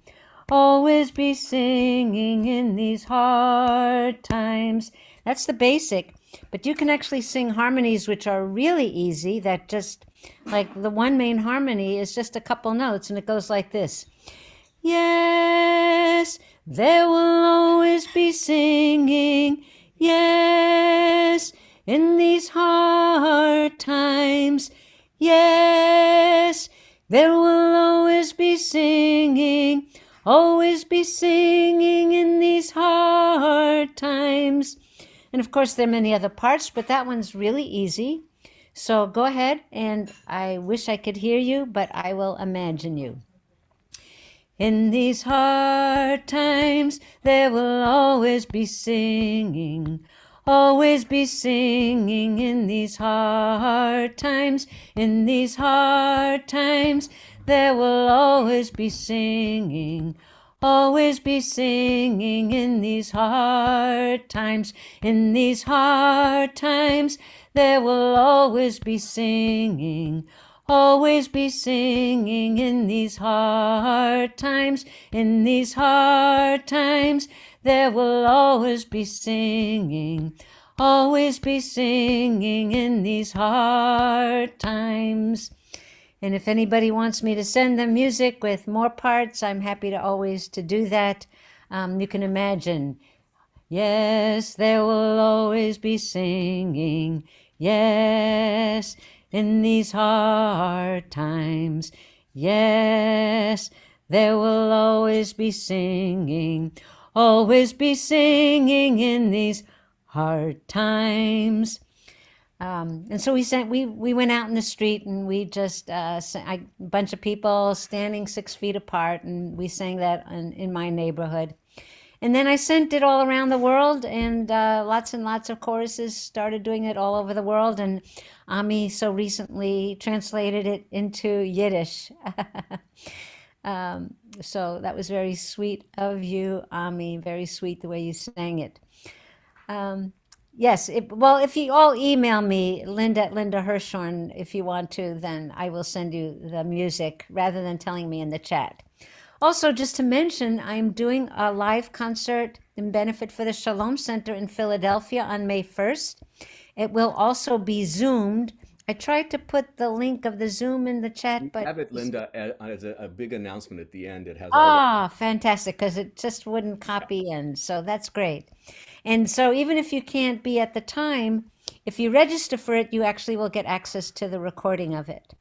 always be singing in these hard times. That's the basic. But you can actually sing harmonies which are really easy, that just, like the one main harmony is just a couple notes, and it goes like this. Yes, there will always be singing. Yes, in these hard times. Yes, there will always be singing. Always be singing in these hard times. And of course, there are many other parts, but that one's really easy. So go ahead, and I wish I could hear you, but I will imagine you. In these hard times, there will always be singing. Always be singing in these hard times. In these hard times, there will always be singing. Always be singing in these hard times. In these hard times, there will always be singing. Always be singing in these hard times. In these hard times, there will always be singing. Always be singing in these hard times. And if anybody wants me to send them music with more parts, I'm happy to always to do that. You can imagine. Yes, there will always be singing. Yes, in these hard times. Yes, there will always be singing. Always be singing in these hard times. And so we went out in the street, and we just, a bunch of people standing 6 feet apart, and we sang that in my neighborhood. And then I sent it all around the world, and lots and lots of choruses started doing it all over the world. And Ami so recently translated it into Yiddish. So that was very sweet of you, Ami. Very sweet the way you sang it. Yes, well, if you all email me, Linda Hirschhorn, if you want to, then I will send you the music rather than telling me in the chat. Also, just to mention, I'm doing a live concert in benefit for the Shalom Center in Philadelphia on May 1st. It will also be Zoomed. I tried to put the link of the Zoom in the chat, We but have it, Linda, as a big announcement at the end. It has all fantastic, because it just wouldn't copy in. So that's great. And so even if you can't be at the time, if you register for it, you actually will get access to the recording of it.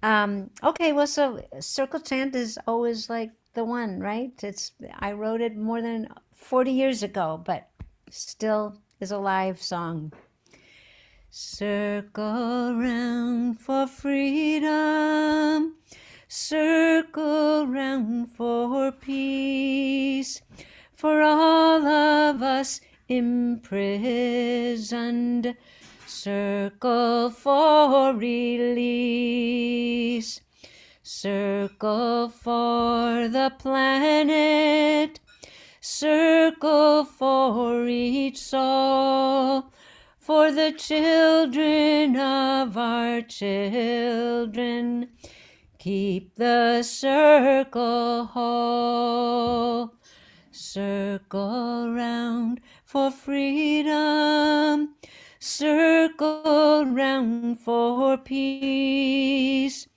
Okay, well, so Circle Chant is always like the one, right? I wrote it more than 40 years ago, but still is a live song. Circle round for freedom, circle round for peace, for all of us imprisoned, circle for release, circle for the planet, circle for each soul, for the children of our children. Keep the circle whole. Circle round for freedom. Circle round for peace.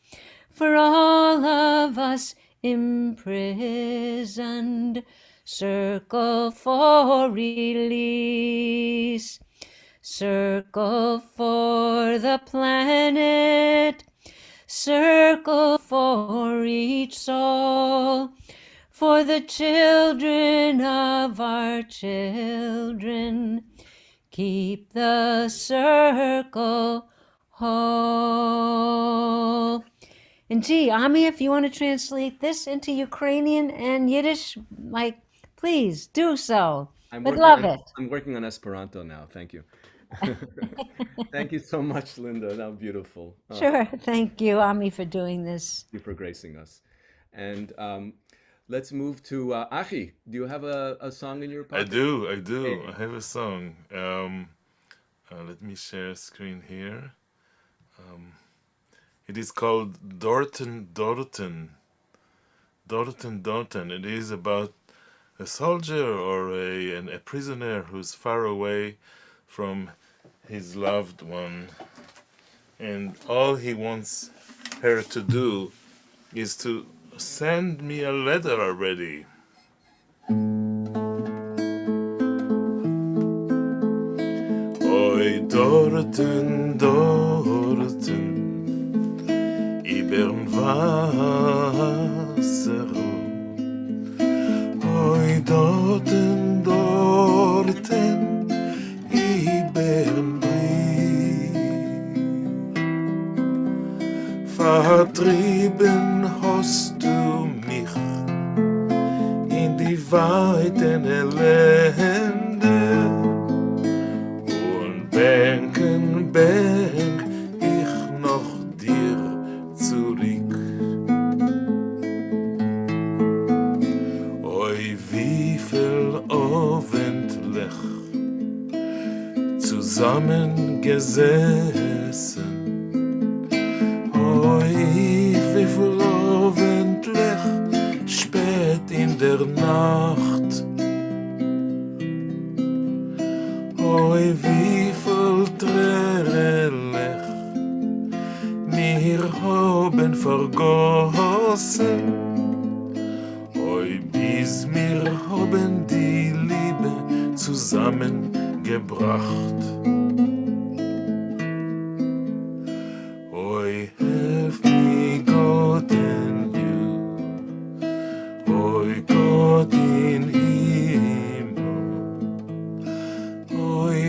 For all of us imprisoned. Circle for release. Circle for the planet. Circle for each soul. For the children of our children. Keep the circle whole. And gee, Ami, if you want to translate this into Ukrainian and Yiddish, please do so. Would love it. I'm working on Esperanto now. Thank you. Thank you so much, Linda. That was beautiful. Sure. Thank you, Ami, for doing this. Thank you for gracing us. And let's move to Achi. Do you have a song in your pocket? I do. Hey. I have a song. Let me share a screen here. It is called Dorten. It is about a soldier or a prisoner who's far away from his loved one, and all he wants her to do is to send me a letter already. Oi, dorten, ibern Wasser. Oi, dorten, ibern Brief. Vertrieben hast du mich in die weiten Lände. Bänken ich noch dir zurück. Oi, wie viel ordentlich zusammengesessen. Oi, wie viel ordentlich spät in der Nacht. Oi, wie viel Tränen mir haben vergossen. Oi, bis mir haben die Liebe zusammengebracht. Oi, help me God in you. Oi, Gott in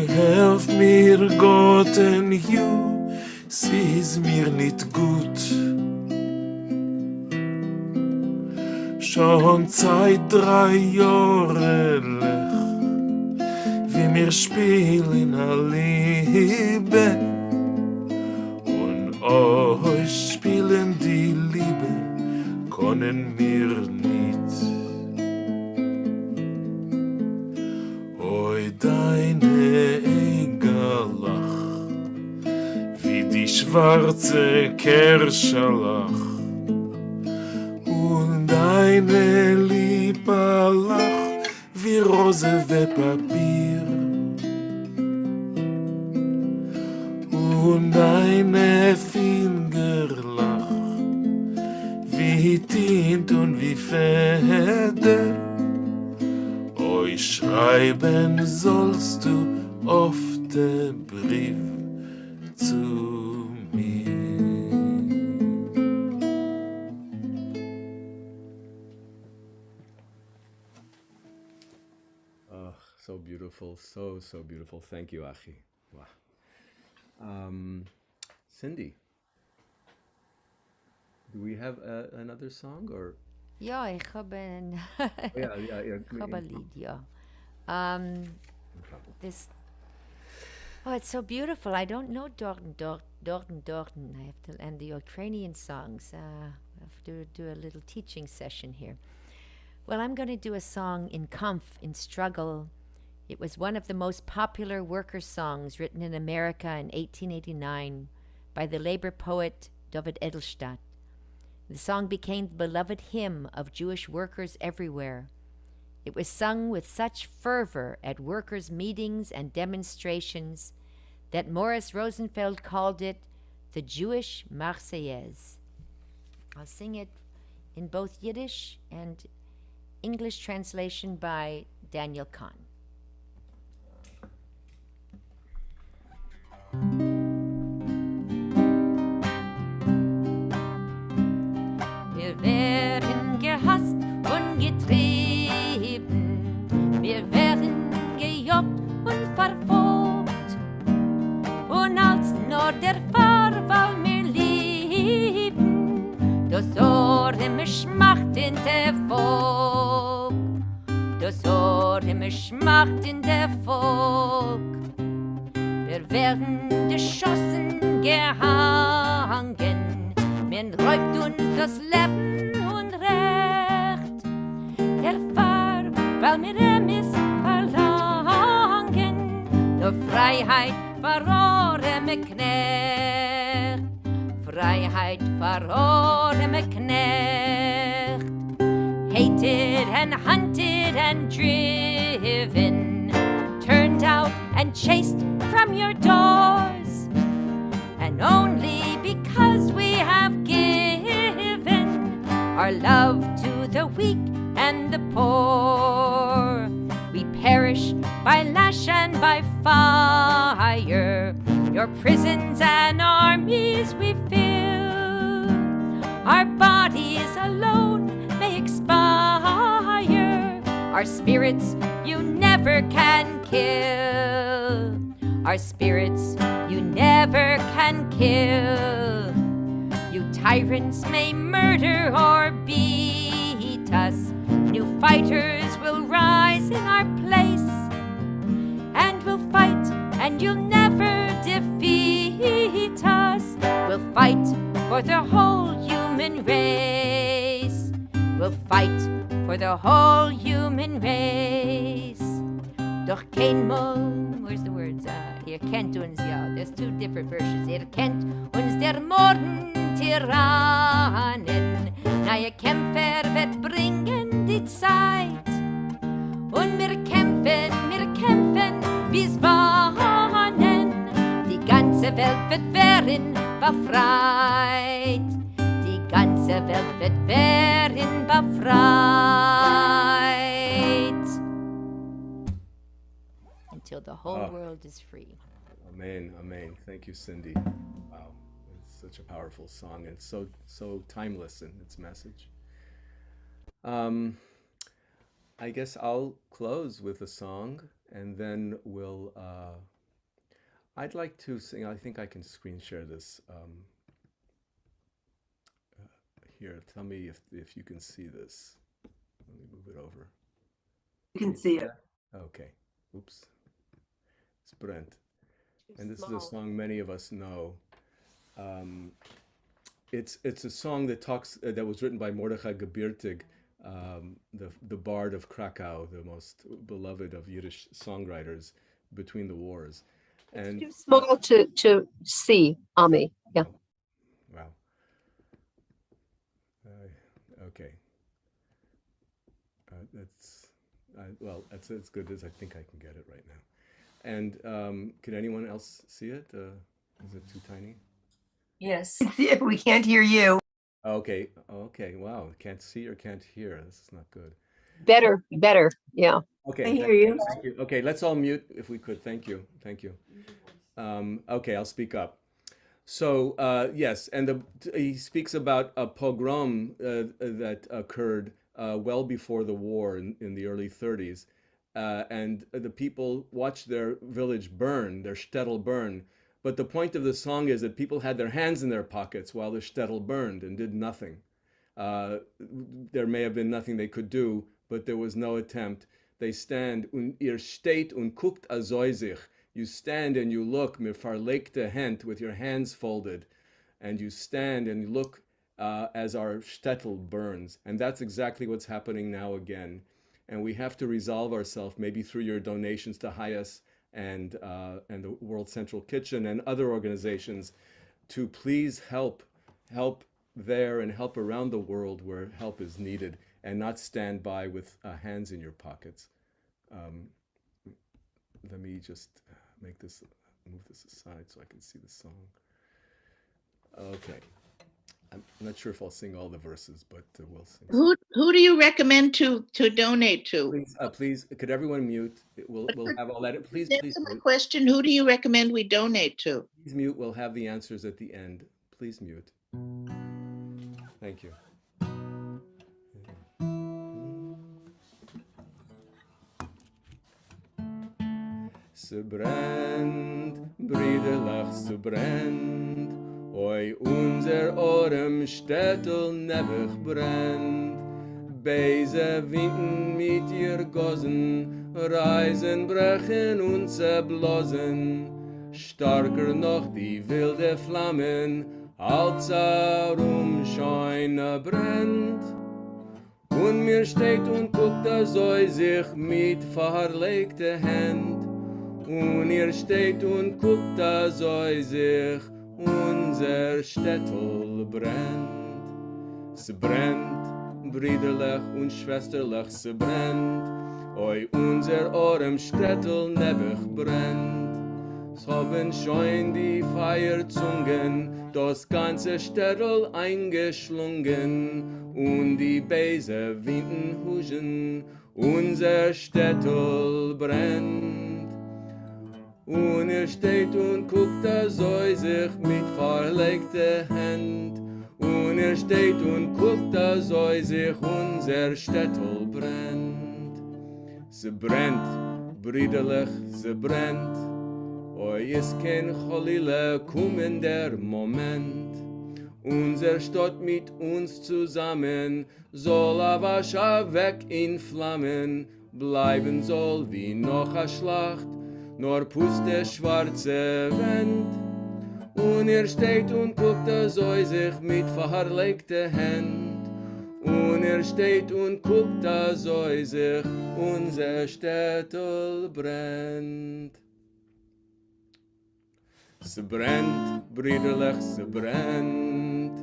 helf mir Gott and you, sie's mir nicht gut. Schon seit 3 Jahren, wie wir spielen a Liebe. Und euch spielen die Liebe, können wir nicht. Oi, deine Egerlach, wie die schwarze Kerschalach, und deine Lippalach, wie Rose wie Papier, und deine Fingerlach, wie Tint und wie Feder. Oi, schreiben sollst du oft den Brief zu mir. Oh, so beautiful, so beautiful. Thank you, Achi. Wow. Cindy, do we have another song or? Ja, ich habe ein Yeah. ich habe ein Lied, ja. This, oh, it's so beautiful. I don't know Dorten. I have to, and the Ukrainian songs. I have to do a little teaching session here. Well, I'm going to do a song in Kampf, in struggle. It was one of the most popular worker songs written in America in 1889 by the labor poet David Edelstadt. The song became the beloved hymn of Jewish workers everywhere. It was sung with such fervor at workers' meetings and demonstrations that Morris Rosenfeld called it the Jewish Marseillaise. I'll sing it in both Yiddish and English translation by Daniel Kahn. Wir werden gehasst und getrieben, wir werden gejobbt und verfolgt, und als nur der Verfall mir lieben, das Ohr mich macht in der Volk, das Ohr mich macht in der Volk. Wir werden geschossen, gehangen, man räubt uns das Leben und Recht. Der weil wir es verlangen, der Freiheit verlorene Knecht, Freiheit verlorene Knecht. Hated and hunted and driven, turned out and chased from your doors. And only because we have given our love to the weak and the poor, we perish by lash and by fire. Your prisons and armies we fill. Our bodies alone may expire. Our spirits you never can kill. Our spirits you never can kill. You tyrants may murder or beat us. New fighters will rise in our place. And we'll fight, and you'll never defeat us. We'll fight for the whole human race. We'll fight for the whole human race. Doch kein Mal, where's the words? Ihr kennt uns ja, there's two different versions. Ihr kennt uns der Morden Tyrannen. Neue Kämpfer wird bringen die Zeit. Und wir kämpfen bis wannen. Die ganze Welt wird werden befreit. Die ganze Welt wird werden befreit. Until the whole world is free. Amen, amen. Thank you, Cindy. Wow, it's such a powerful song and so timeless in its message. I guess I'll close with a song, and then we'll. I'd like to sing. I think I can screen share this here. Tell me if you can see this. Let me move it over. You can see it. Okay. Oops. It's Brent. And this is a song many of us know. It's a song that that was written by Mordechai Gebirtig, the Bard of Krakow, the most beloved of Yiddish songwriters between the wars. And It's too small to see, Ami. Yeah. wow. Okay. That's as good as I think I can get it right now. And can anyone else see it? Is it too tiny? Yes. We can't hear you. Okay. Wow. Can't see or can't hear. This is not good. Better. Yeah. Okay. I hear you. Thank you. Okay. Let's all mute if we could. Thank you. Okay. I'll speak up. So yes, and he speaks about a pogrom that occurred well before the war in the early 30s. And the people watched their village burn, their shtetl burn. But the point of the song is that people had their hands in their pockets while the shtetl burned and did nothing. There may have been nothing they could do, but there was no attempt. They stand, und ihr steht und guckt azoi sich. You stand and you look, mit verlegte Hand, with your hands folded. And you stand and you look as our shtetl burns. And that's exactly what's happening now again. And we have to resolve ourselves, maybe through your donations to HIAS and the World Central Kitchen and other organizations, to please help there and help around the world where help is needed, and not stand by with hands in your pockets. Let me just move this aside so I can see the song. Okay. I'm not sure if I'll sing all the verses, but we'll sing. Who do you recommend to donate to? Please, could everyone mute? We'll have all that. Please Answer my mute. question. Who do you recommend we donate to? Please mute. We'll have the answers at the end. Please mute. Thank you. Se brennt, Brüderlach, se brennt, oi unser Orem Shtetl nebech brennt. Beise winden mit ihr Gossen, reisen, brechen und zerblosen. Starker noch die wilde Flammen, als Scheune brennt. Und mir steht und guckt sich mit verlegte Hand. Und ihr steht und guckt sich, unser Shtetl brennt. Es brennt, brüderlich und schwesterlich, es brennt. oi unser Orem Städtel nebig brennt. S haben schon die Feierzungen das ganze Städtel eingeschlungen und die Beise winden huschen, unser Städtel brennt. Und steht und guckt so sich mit verlegte Hand. Und steht und guckt so sich unser Städtel brennt. Sie brennt, brüderlich, sie brennt. Oi, es kein Cholile, kommen der Moment. Unser Stadt mit uns zusammen soll aber schon weg in Flammen bleiben soll wie noch a Schlacht, nur puste schwarze Wand. Und steht und guckt so sich mit verlegte Hand. Und steht und guckt so sich, unser Städtel brennt. Se brennt, brüderlich, se brennt.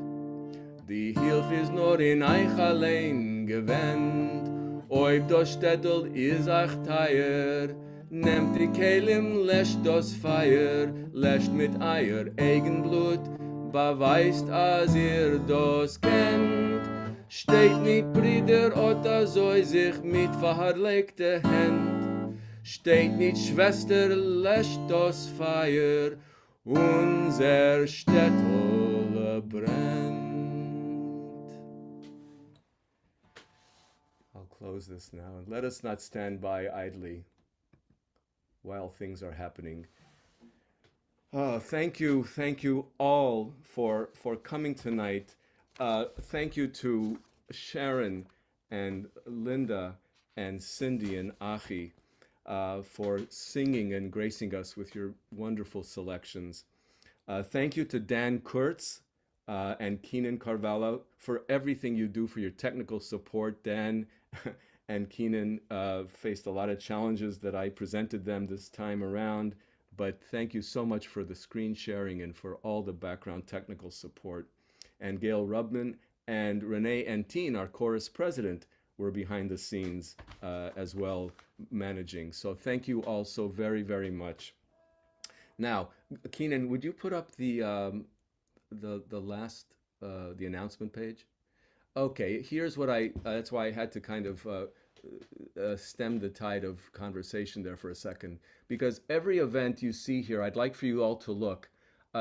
Die Hilfe ist nur in euch allein gewendet. Ob das Städtel ist euch teuer, nehmt die Kelim, löscht das Feuer, löscht mit euer Eigenblut, beweist, als ihr das kennt. Steht nicht, Brüder, oder soll sich mit verlegte Hand. Steht nicht, Schwester, löscht das Feuer, unser Städtel brennt. I'll close this now, and let us not stand by idly while things are happening. Thank you all for coming tonight. Thank you to Sharon and Linda and Cindy and Achi for singing and gracing us with your wonderful selections. Thank you to Dan Kurtz and Keenan Carvalho for everything you do for your technical support. Dan and Keenan faced a lot of challenges that I presented them this time around, but thank you so much for the screen sharing and for all the background technical support. And Gail Rubman and Renee Antine, our chorus president, were behind the scenes as well, managing. So thank you all so very, very much. Now, Keenan, would you put up the last the announcement page? Okay, here's what that's why I had to kind of stem the tide of conversation there for a second, because every event you see here, I'd like for you all to look.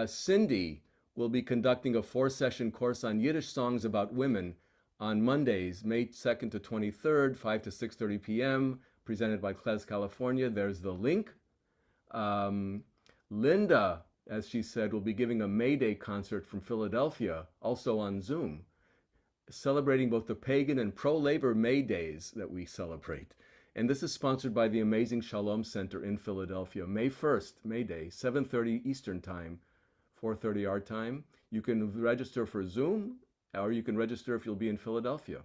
Cindy will be conducting a 4-session course on Yiddish songs about women on Mondays, May 2nd to 23rd, 5 to 6:30 p.m., presented by CLES California. There's the link. Linda, as she said, will be giving a May Day concert from Philadelphia, also on Zoom, celebrating both the pagan and pro-labor May Days that we celebrate. And this is sponsored by the amazing Shalom Center in Philadelphia. May 1st, May Day, 7:30 Eastern Time, 4:30 our time. You can register for Zoom, or you can register if you'll be in Philadelphia.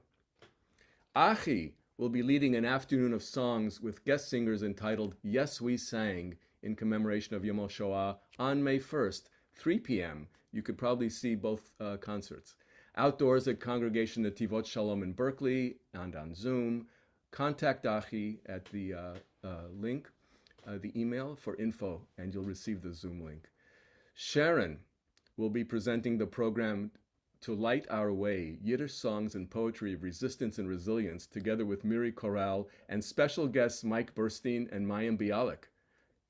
Achi will be leading an afternoon of songs with guest singers entitled Yes We Sang, in commemoration of Yom HaShoah, on May 1st, 3 p.m. You could probably see both concerts. Outdoors at Congregation Nativot Shalom in Berkeley and on Zoom. Contact Achi at the link, the email for info, and you'll receive the Zoom link. Sharon will be presenting the program To Light Our Way, Yiddish Songs and Poetry of Resistance and Resilience, together with Miri Corral and special guests Mike Bernstein and Mayim Bialik,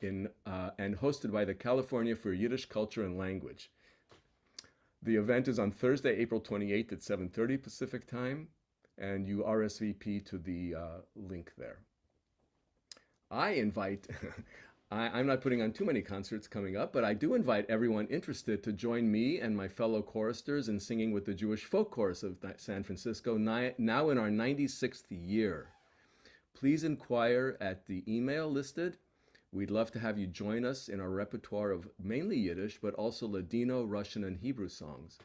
and hosted by the California for Yiddish Culture and Language. The event is on Thursday, April 28th at 7:30 Pacific Time, and you RSVP to the link there. I invite, I'm not putting on too many concerts coming up, but I do invite everyone interested to join me and my fellow choristers in singing with the Jewish Folk Chorus of San Francisco, now in our 96th year. Please inquire at the email listed. We'd love to have you join us in our repertoire of mainly Yiddish, but also Ladino, Russian, and Hebrew songs.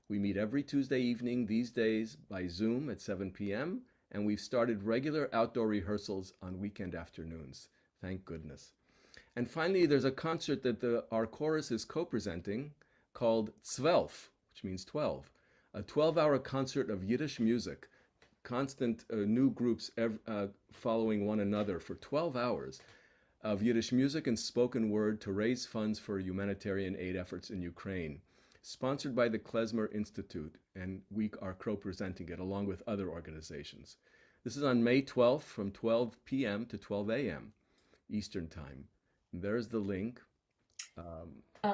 We meet every Tuesday evening these days by Zoom at 7 p.m., and we've started regular outdoor rehearsals on weekend afternoons. Thank goodness. And finally, there's a concert that our chorus is co-presenting called 12, which means 12, a 12-hour concert of Yiddish music constant new groups following one another for 12 hours of Yiddish music and spoken word to raise funds for humanitarian aid efforts in Ukraine, sponsored by the Klezmer Institute, and we are co-presenting it along with other organizations. This is on May 12th from 12 p.m. to 12 a.m. Eastern Time. There's the link.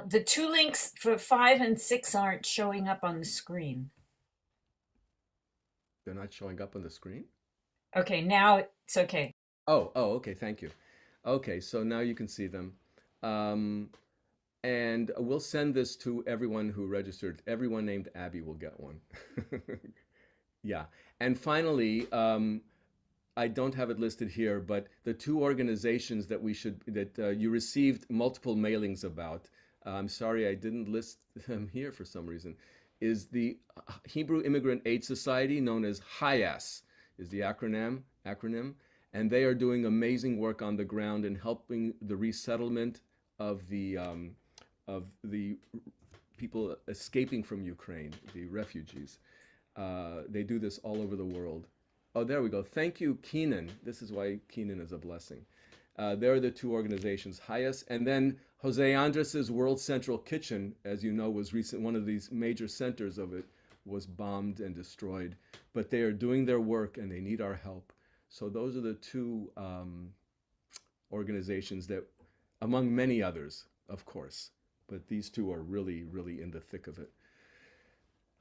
The two links for 5 and 6 aren't showing up on the screen. They're not showing up on the screen? Okay, now it's okay. Oh, okay, thank you. Okay, so now you can see them. And we'll send this to everyone who registered. Everyone named Abby will get one. Yeah. And finally, I don't have it listed here, but the two organizations that you received multiple mailings about, I'm sorry I didn't list them here for some reason, is the Hebrew Immigrant Aid Society, known as HIAS, is the acronym, and they are doing amazing work on the ground in helping the resettlement of the people escaping from Ukraine, the refugees. They do this all over the world. Oh, there we go. Thank you, Keenan. This is why Keenan is a blessing. There are the two organizations, HIAS, and then Jose Andres's World Central Kitchen, as you know, was one of these major centers of it, was bombed and destroyed. But they are doing their work and they need our help. So those are the two organizations that, among many others, of course, but these two are really, really in the thick of it.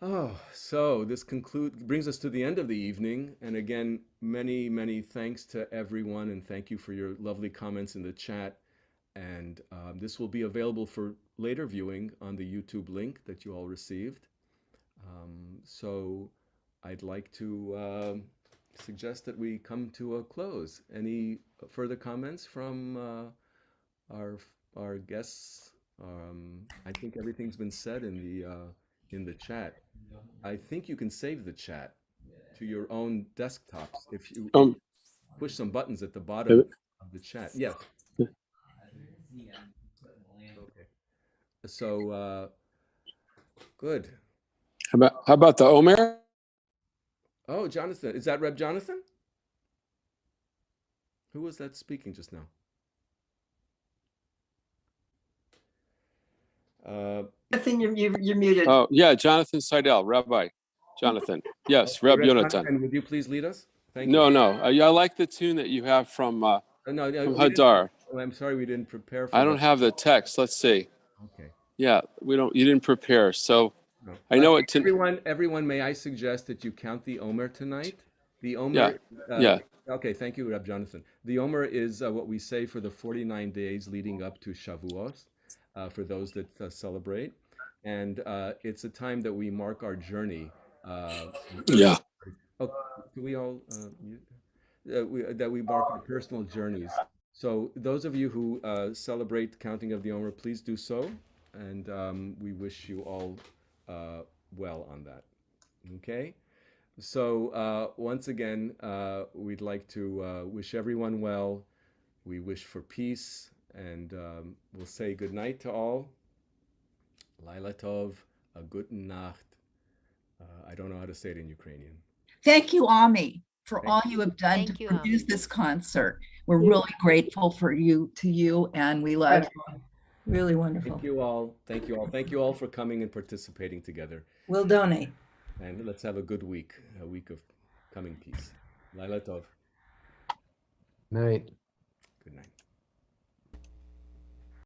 Oh, so this brings us to the end of the evening. And again, many, many thanks to everyone. And thank you for your lovely comments in the chat. And this will be available for later viewing on the YouTube link that you all received. So I'd like to suggest that we come to a close. Any further comments from our guests? I think everything's been said in the chat. I think you can save the chat to your own desktops if you push some buttons at the bottom of the chat. Yes. Okay. So good. How about the Omer? Oh, Jonathan. Is that Reb Jonathan? Who was that speaking just now? Jonathan, you're muted. Oh, yeah, Jonathan Seidel, Rabbi Jonathan. Yes, Reb Jonathan. And would you please lead us? Thank No, you. no. I like the tune that you have from Hadar. I'm sorry we didn't prepare for I don't that. have the text. Let's see. Okay. Yeah, you didn't prepare. So No. I know it. Everyone, may I suggest that you count the Omer tonight? The Omer. Yeah. Okay, thank you, Reb Jonathan. The Omer is what we say for the 49 days leading up to Shavuos, for those that celebrate. And it's a time that we mark our journey. Yeah. Oh, do we all that we mark our personal journeys? So those of you who celebrate counting of the Omer, please do so, and we wish you all well on that. Okay. So once again, we'd like to wish everyone well. We wish for peace, and we'll say good night to all. Laila Tov, a guten Nacht. I don't know how to say it in Ukrainian. Thank you, Ami, for Thank all you have done Thank to you, produce Ami. this concert. We're really grateful to you, and we love you. Really wonderful. Thank you all. Thank you all. Thank you all for coming and participating together. We'll donate. And let's have a good week, a week of coming peace. Laila Tov. Night. Good night.